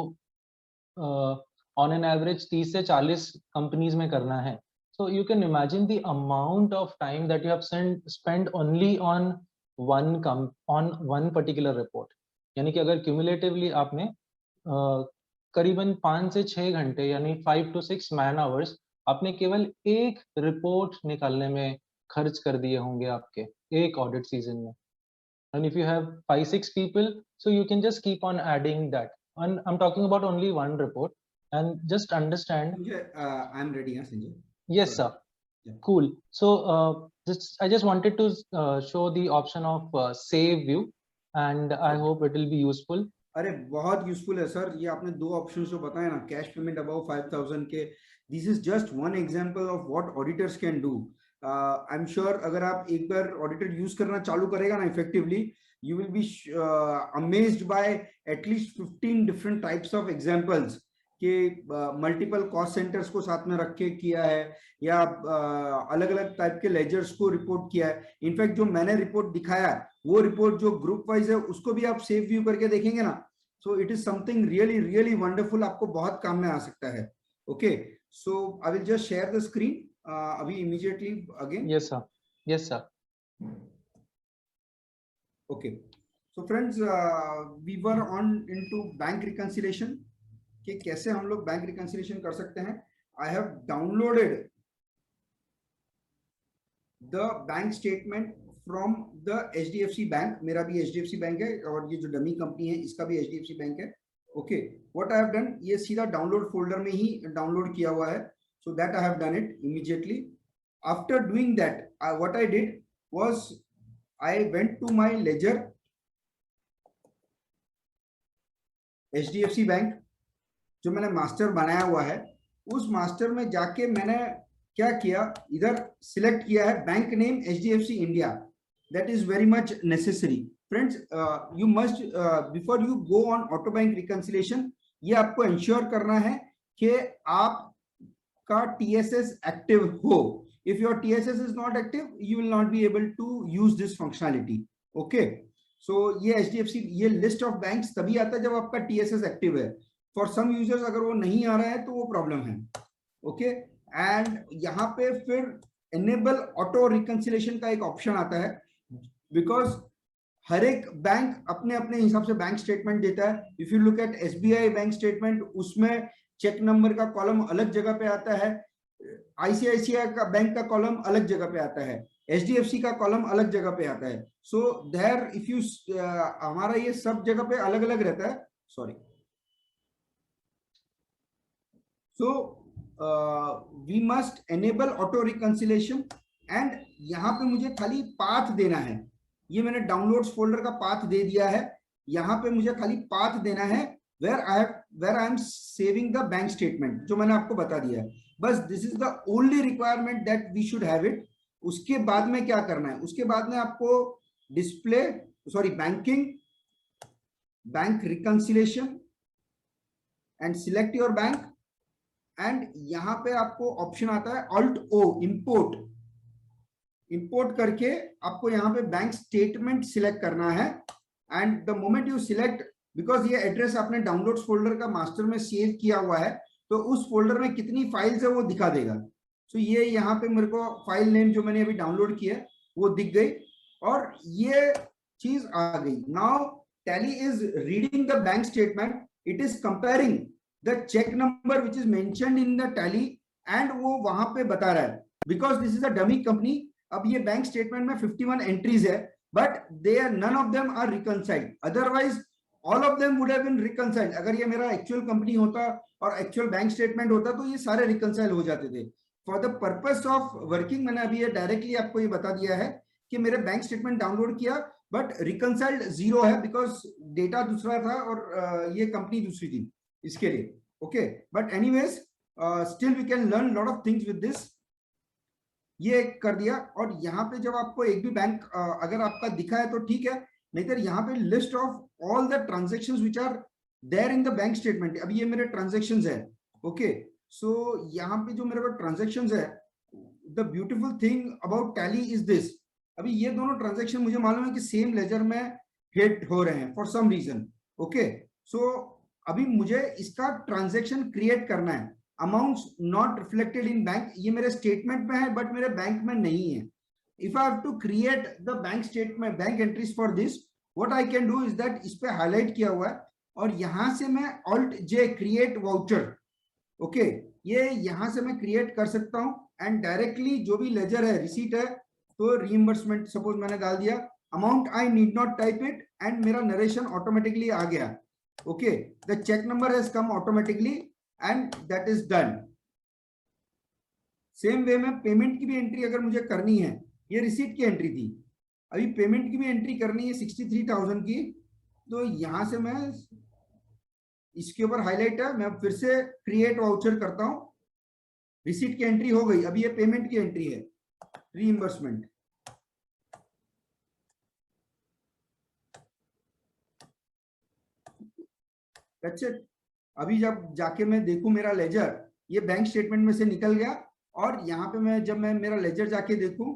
ऑन एन एवरेज 30 से 40 कंपनीज में करना है, so you can imagine the amount of time that you have spent only on one particular report. यानी कि अगर cumulatively आपने करीबन 5 से 6 घंटे यानी 5 to 6 मैन आवर्स आपने केवल एक रिपोर्ट निकालने में खर्च कर दिए होंगे आपके एक ऑडिट सीजन में. And if you have 5-6 people, so you can just keep on adding that. And I'm talking about only one report. And just understand. I'm ready, Sanjay. Yes, sir. Yeah. Cool. So I just wanted to show the option of save view, and I hope it will be useful. अरे बहुत useful है sir. ये आपने 2 options जो बताए ना, cash payment above 5,000 के, this is just one example of what auditors can do. I am sure अगर आप एक बार ऑडिटर यूज करना चालू करेगा ना effectively, you will be amazed bye at least 15 different types of examples कि मल्टीपल कॉस्ट सेंटर्स को साथ में रख के किया है या अलग अलग टाइप के लेजर्स को रिपोर्ट किया है. इनफैक्ट जो मैंने रिपोर्ट दिखाया वो रिपोर्ट जो ग्रुप वाइज है उसको भी आप सेव व्यू करके देखेंगे ना, so it is something really really wonderful. आपको बहुत काम में आ सकता है. Okay, so I will just share the screen अभी immediately again. Yes sir. Yes sir. Okay, so friends, we were on into bank reconciliation कि कैसे हम लोग बैंक रिकंसिलिएशन कर सकते हैं. I have downloaded the bank statement from the HDFC bank, मेरा भी HDFC बैंक है और ये जो डमी कंपनी है इसका भी HDFC बैंक है. Okay, what I have done, ये सीधा डाउनलोड फोल्डर में ही डाउनलोड किया हुआ है. So that I have done it immediately. After doing that, what I did was I went to my ledger HDFC bank, जो मैंने master बनाया हुआ है. उस मास्टर में जाके मैंने क्या किया, इधर सिलेक्ट किया है bank name HDFC India. That is very much necessary friends. You must before you go on auto bank reconciliation, ये आपको इंश्योर करना है कि आपका TSS एक्टिव हो. If your TSS is not active, you will not be able to use this functionality. Okay, so ये HDFC, ये list of banks तभी आता है जब आपका TSS एक्टिव है. फॉर सम यूजर्स अगर वो नहीं आ रहा है तो वो प्रॉब्लम है. ओके, एंड यहाँ पे फिर एनेबल ऑटो रिकंसिलेशन का एक ऑप्शन आता है, बिकॉज हर एक बैंक अपने अपने हिसाब से बैंक स्टेटमेंट देता है. If you look at SBI bank statement, उसमें चेक नंबर का कॉलम अलग जगह पे आता है, ICICI का बैंक का कॉलम अलग जगह पे आता है, HDFC का कॉलम अलग जगह पे आता है. सो देयर इफ यू हमारा ये सब जगह पे अलग अलग रहता है. Sorry. So we must enable auto reconciliation, and यहाँ पे मुझे खाली पाथ देना है. ये मैंने डाउनलोड्स फोल्डर का पाथ दे दिया है. यहाँ पे मुझे खाली पाथ देना है where I am saving the bank statement, जो मैंने आपको बता दिया है. बस this is the only requirement that we should have it. उसके बाद में क्या करना है, उसके बाद में आपको display banking, bank reconciliation and select your bank. And यहां पे आपको ऑप्शन आता है Alt O, इंपोर्ट. इंपोर्ट करके आपको यहाँ पे बैंक स्टेटमेंट सिलेक्ट करना है. And the moment you select, because ये एड्रेस आपने डाउनलोड्स फोल्डर का मास्टर में सेव किया हुआ है, तो उस फोल्डर में कितनी फाइल्स है वो दिखा देगा. सो ये यहाँ पे मेरे को फाइल नेम जो मैंने अभी डाउनलोड किया है वो दिख गई और ये चीज आ गई. Now tally is reading the bank statement, it is comparing the check number which is mentioned in the tally, and वो वहां पे बता रहा है, because this is a dummy company. अब ये बैंक स्टेटमेंट में 51 एंट्रीज है, but they are none of them are reconciled. Otherwise all of them would have been reconciled. अगर ये मेरा एक्चुअल कंपनी होता और एक्चुअल बैंक स्टेटमेंट होता तो ये सारे रिकंसाइल हो जाते थे. For the purpose of working मैंने अभी ये डायरेक्टली आपको ये बता दिया है कि मेरे बैंक स्टेटमेंट डाउनलोड किया बट रिकंसाइल्ड 0 है, बिकॉज डेटा दूसरा था और ये कंपनी दूसरी थी इसके लिए. Okay, but anyways still we can learn lot of things with this. ये कर दिया. और यहाँ पे जब आपको एक भी बैंक अगर आपका दिखा है तो ठीक है, नहीं तो यहाँ पे list of all the transactions which are there in the bank statement. अब ये मेरे ट्रांजेक्शंस है. ओके, सो यहाँ पे जो मेरे पास ट्रांजेक्शंस है, the beautiful thing about tally is this. अभी ये दोनों ट्रांजेक्शन मुझे मालूम है कि सेम लेजर में हिट हो रहे हैं फॉर सम रीजन. ओके, सो अभी मुझे इसका ट्रांजैक्शन क्रिएट करना है. Amounts not reflected in bank, ये मेरे स्टेटमेंट में है बट मेरे बैंक में नहीं है. If I have to create the bank statement, bank entries for this, what I can do is that, इस पे हाईलाइट किया हुआ है और यहां से मैं Alt J create voucher. Okay, ये यहां से मैं क्रिएट कर सकता हूं एंड डायरेक्टली जो भी लेजर है, रिसीट है, तो रीइंबर्समेंट सपोज मैंने डाल दिया, amount I need not type it and मेरा नरेशन ऑटोमेटिकली आ गया. Okay, the check number has come automatically and that is done. Same way में पेमेंट की भी एंट्री अगर मुझे करनी है, ये रिसीट की एंट्री थी, अभी पेमेंट की भी एंट्री करनी है 63,000 की, तो यहां से मैं इसके ऊपर हाईलाइट है, मैं फिर से क्रिएट वाउचर करता हूं. रिसीट की एंट्री हो गई, अभी ये पेमेंट की एंट्री है, रीइंबर्समेंट. That's it. अभी जब जाके मैं देखूं मेरा लेजर, ये बैंक स्टेटमेंट में से निकल गया और यहाँ पे मैं जब मैं मेरा लेजर जाके देखूं,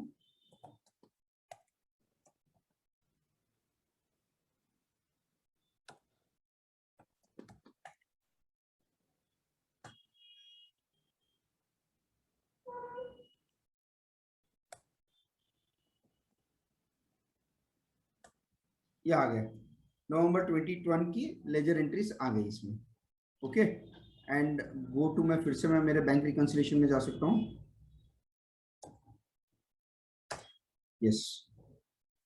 ये आ गया नवंबर 2021 की लेजर एंट्रीज आ गई इसमें. ओके, एंड गो टू, मैं फिर से मैं मेरे बैंक रिकंसिलेशन में जा सकता हूँ. Yes.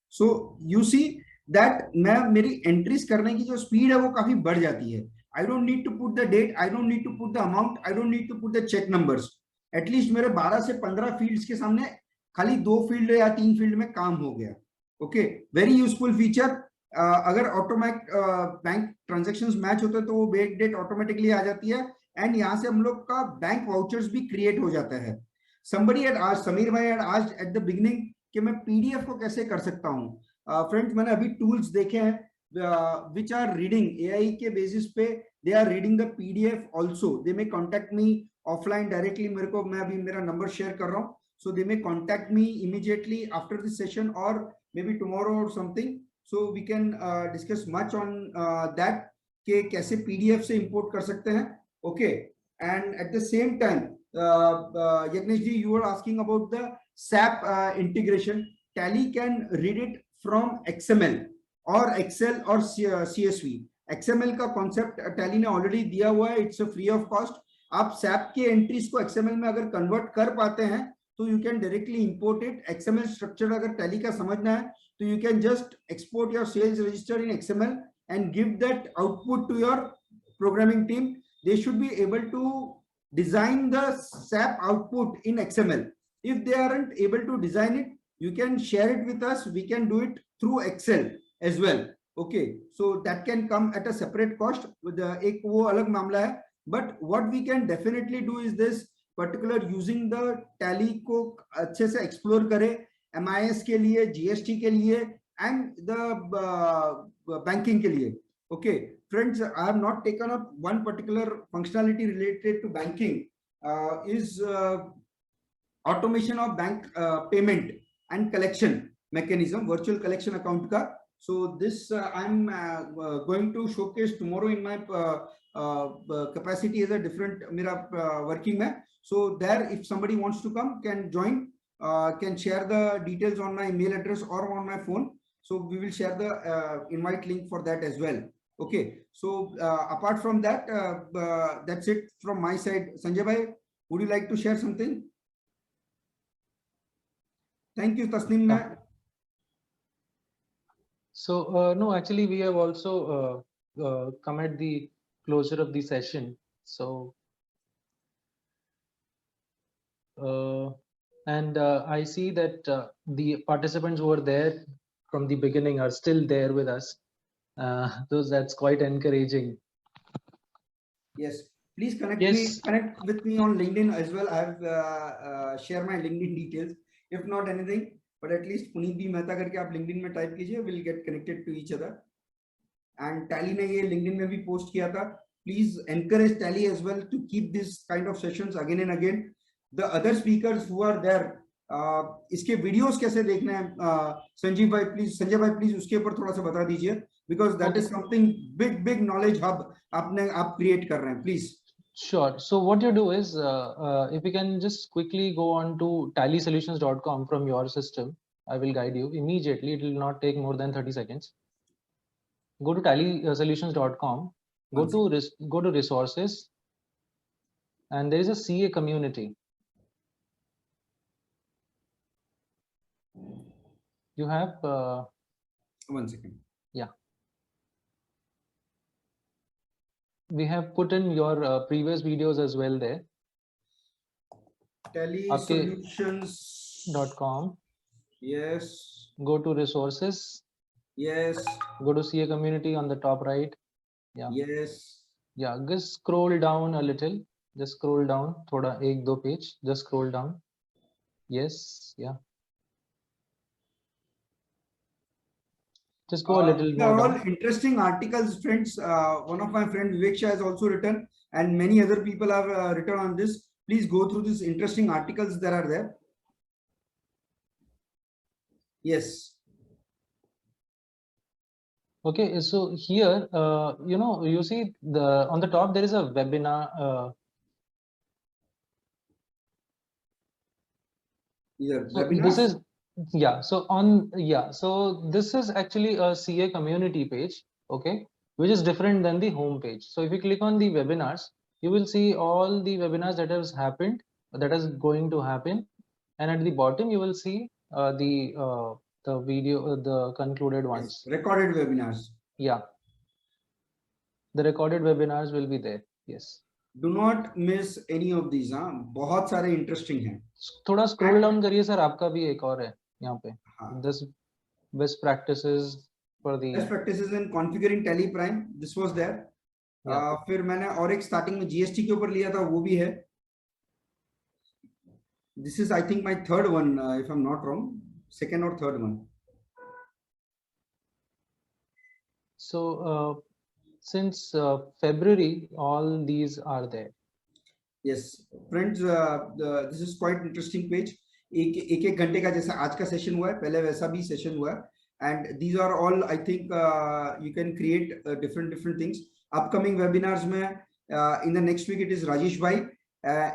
So you see that मैं मेरी एंट्रीज करने की जो स्पीड है वो काफी बढ़ जाती है. I don't need to put the date, I don't need to put the amount, I don't need to put the check numbers. At least मेरे 12 से 15 फील्ड्स के सामने खाली 2 फील्ड या 3 फील्ड में काम हो गया. Okay, very useful feature. अगर ऑटोमेटिक बैंक ट्रांजैक्शंस मैच होते हैं तो वो बैंक डेट ऑटोमेटिकली आ जाती है एंड यहाँ से हम लोग का बैंक वाउचर्स भी क्रिएट हो जाता है. somebody had asked, समीर भाई had asked at the beginning कि मैं पीडीएफ को कैसे कर सकता हूँ. फ्रेंड्स मैंने अभी टूल्स देखे हैं विच आर रीडिंग एआई के बेसिस पे, they are reading the PDF also. They may contact me offline directly. मेरे को, मैं अभी मेरा नंबर शेयर कर रहा हूँ, so they may contact me immediately after this session or maybe tomorrow or something, so we can discuss much on that कि कैसे पीडीएफ से इंपोर्ट कर सकते हैं. Okay, and at the same time Yagnesh ji, you were asking about the SAP integration. Tally can read it from XML or Excel or CSV. XML का concept Tally ने already दिया हुआ है, it's free of cost. आप SAP के entries को XML में अगर कन्वर्ट कर पाते हैं तो you can directly import it. XML structure अगर Tally का समझना है तो you can just export your sales register in XML and give that output to your programming team. They should be able to design the SAP output in XML. If they aren't able to design it, you can share it with us. We can do it through Excel as well. Okay, so that can come at a separate cost. With the एक वो अलग मामला है. But what we can definitely do is this particular using the Tally को अच्छे से explore करें MIS के लिए, GST के लिए and the banking के लिए. Okay, friends, I have not taken up one particular functionality related to banking. Is automation of bank payment and collection mechanism, virtual collection account का. So this I'm going to showcase tomorrow in my capacity as a different मेरा working में. So there, if somebody wants to come, can join, can share the details on my email address or on my phone. So we will share the invite link for that as well. Okay, so apart from that, that's it from my side. Sanjay bhai, would you like to share something? Thank you, Tasneem. So no, actually we have also come at the closure of the session. So and I see that the participants who were there from the beginning are still there with us. So that's quite encouraging. Yes, please connect with me on LinkedIn as well. I have share my LinkedIn details. If not anything, but at least Puneet B Mehta करके आप LinkedIn में type कीजिए, we'll get connected to each other. And Tally ने ये LinkedIn में भी post किया था. Please encourage Tally as well to keep this kind of sessions again and again. The other speakers who are there, इसके videos कैसे देखने हैं, संजय भाई प्लीज उसके ऊपर थोड़ा सा बता दीजिए, because that is something big knowledge hub आप create कर रहे हैं, please. Sure. So what you do is, if you can just quickly go on to tallysolutions.com from your system, I will guide you immediately. It will not take more than 30 seconds. Go to tallysolutions.com, go to resources, and there is a CA community. You have 1 second. Yeah, we have put in your previous videos as well there. Tallysolutions.com. Yes. Go to resources. Yes. Go to CA community on the top right. Yeah. Yes. Yeah, just scroll down a little. Just scroll down. Thoda 1-2 page. Just scroll down. Yes. Yeah. Just go a little more all down. Interesting articles, friends. One of my friends Vivek Shah has also written, and many other people have written on this. Please go through these interesting articles that are there. Yes. Okay, so here you see on the top there is a webinar. This is so this is actually a CA community page, okay, which is different than the home page. So if you click on the webinars, you will see all the webinars that has happened, that is going to happen, and at the bottom you will see the video, the concluded ones. Recorded webinars. Yeah, the recorded webinars will be there. Yes. Do not miss any of these. हाँ, बहुत सारे interesting हैं. थोड़ा scroll down करिए sir, आपका भी एक और है यहाँ पे. हाँ. This best practices for the Best practices in configuring Tally Prime. This was there. Yeah. फिर मैंने और एक starting में GST के ऊपर लिया था, वो भी है. This is, I think, my third one, if I'm not wrong, second or third one. So since February, all these are there. Yes, friends, this is quite interesting page. एक घंटे का जैसा आज का सेशन हुआ है, पहले वैसा भी सेशन हुआ है. And these are all, I think, you can create different things. Upcoming webinars में, in the next week, it is Rajesh Bhai.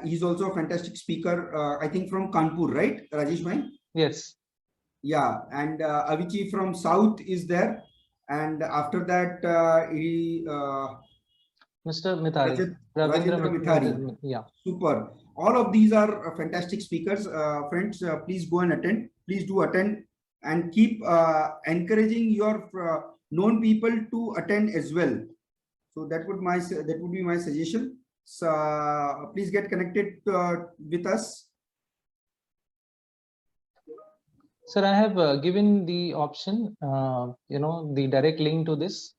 He's also a fantastic speaker, I think from Kanpur, right, Rajesh Bhai? Yes. Yeah, and Avicii from South is there. And after that, Mr. Mithari. Rajendra Mithari. Yeah. Super. All of these are fantastic speakers. Friends, please go and attend. Please do attend and keep encouraging your known people to attend as well. So that would be my suggestion. So please get connected with us. Sir, I have given the option, the direct link to this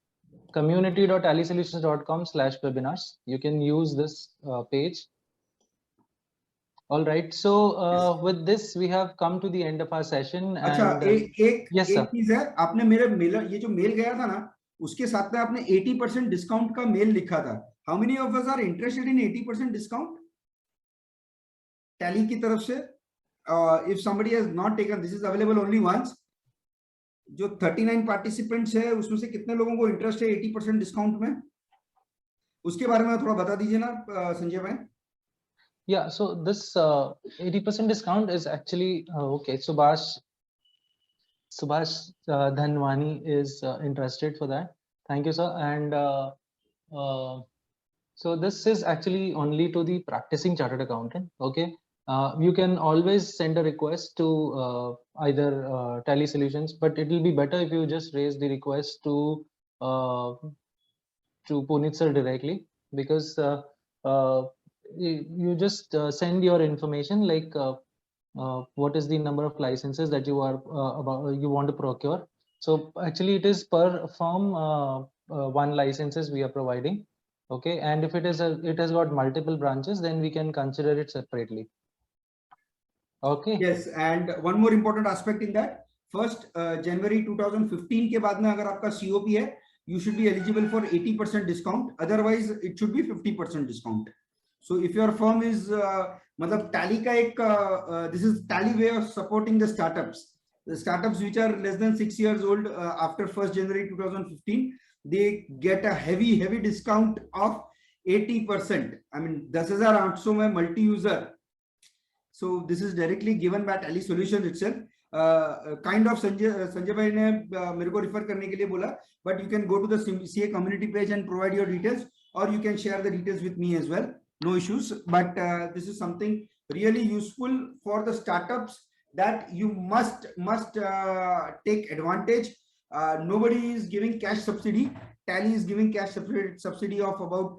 community.tallysolutions.com/webinars. You can use this page. All right. So Yes. with this, we have come to the end of our session. अच्छा, And yes, sir. एक चीज है, आपने मेरे mail, ये जो mail गया था ना, उसके साथ में आपने 80% डिस्काउंट का मेल लिखा था. How many of us are interested in 80% discount? Tally की तरफ से. If somebody has not taken, this is available only once. जो 39 participants है, उसमें से कितने लोगों को इंटरेस्ट है 80% डिस्काउंट में? उसके बारे में थोड़ा बता दीजिए ना संजय भाई. Yeah, so this 80% discount is actually okay. Subhash Dhanwani is interested for that. Thank you, sir. And so this is actually only to the practicing chartered accountant. Okay. You can always send a request to either Tally Solutions, but it will be better if you just raise the request to Puneet sir directly, because you just send your information, like what is the number of licenses that you are you want to procure. So actually it is per firm 1 licenses we are providing. Okay, and if it has got multiple branches, then we can consider it separately. Okay. Yes, and one more important aspect in that, first January 2015 के बाद में अगर आपका COP है, you should be eligible for 80% discount. Otherwise, it should be 50% discount. So if your firm is, मतलब Tally का एक, this is Tally way of supporting the startups. The startups which are less than 6 years old after 1st January 2015, they get a heavy discount of 80%. I mean, 10,800 में multi-user. So this is directly given by Tally Solutions itself. Kind of Sanjay bhai ने मेरे को refer करने के लिए बोला, but you can go to the CA community page and provide your details, or you can share the details with me as well. No issues. But this is something really useful for the startups that you must take advantage. Nobody is giving cash subsidy. Tally is giving cash subsidy of about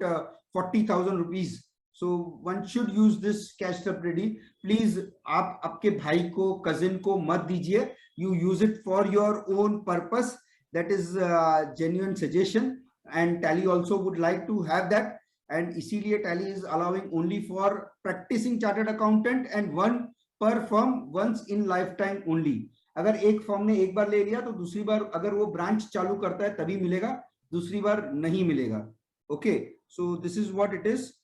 40,000 rupees. So one should use this cash subsidy. Please, आप आपके भाई को, cousin को मत दीजिए. You use it for your own purpose. That is a genuine suggestion. And Tally also would like to have that. And इसीलिए Tally is allowing only for practicing chartered accountant and one per firm once in lifetime only. अगर एक firm ने एक बार ले लिया तो दूसरी बार अगर वो ब्रांच चालू करता है तभी मिलेगा, दूसरी बार नहीं मिलेगा. Okay, so this is what it is.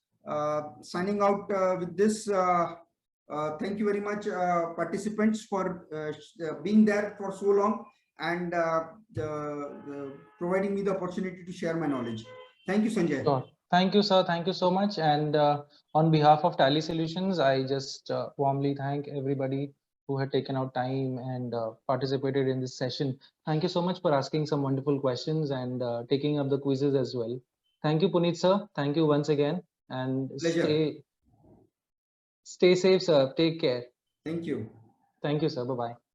Signing out with this. Thank you very much, participants, for being there for so long and providing me the opportunity to share my knowledge. Thank you, Sanjay. Sure. Thank you, sir. Thank you so much. And on behalf of Tally Solutions, I just warmly thank everybody who had taken out time and participated in this session. Thank you so much for asking some wonderful questions and taking up the quizzes as well. Thank you, Puneet sir. Thank you once again. And stay safe, sir. Take care. Thank you. Thank you, sir. Bye-bye.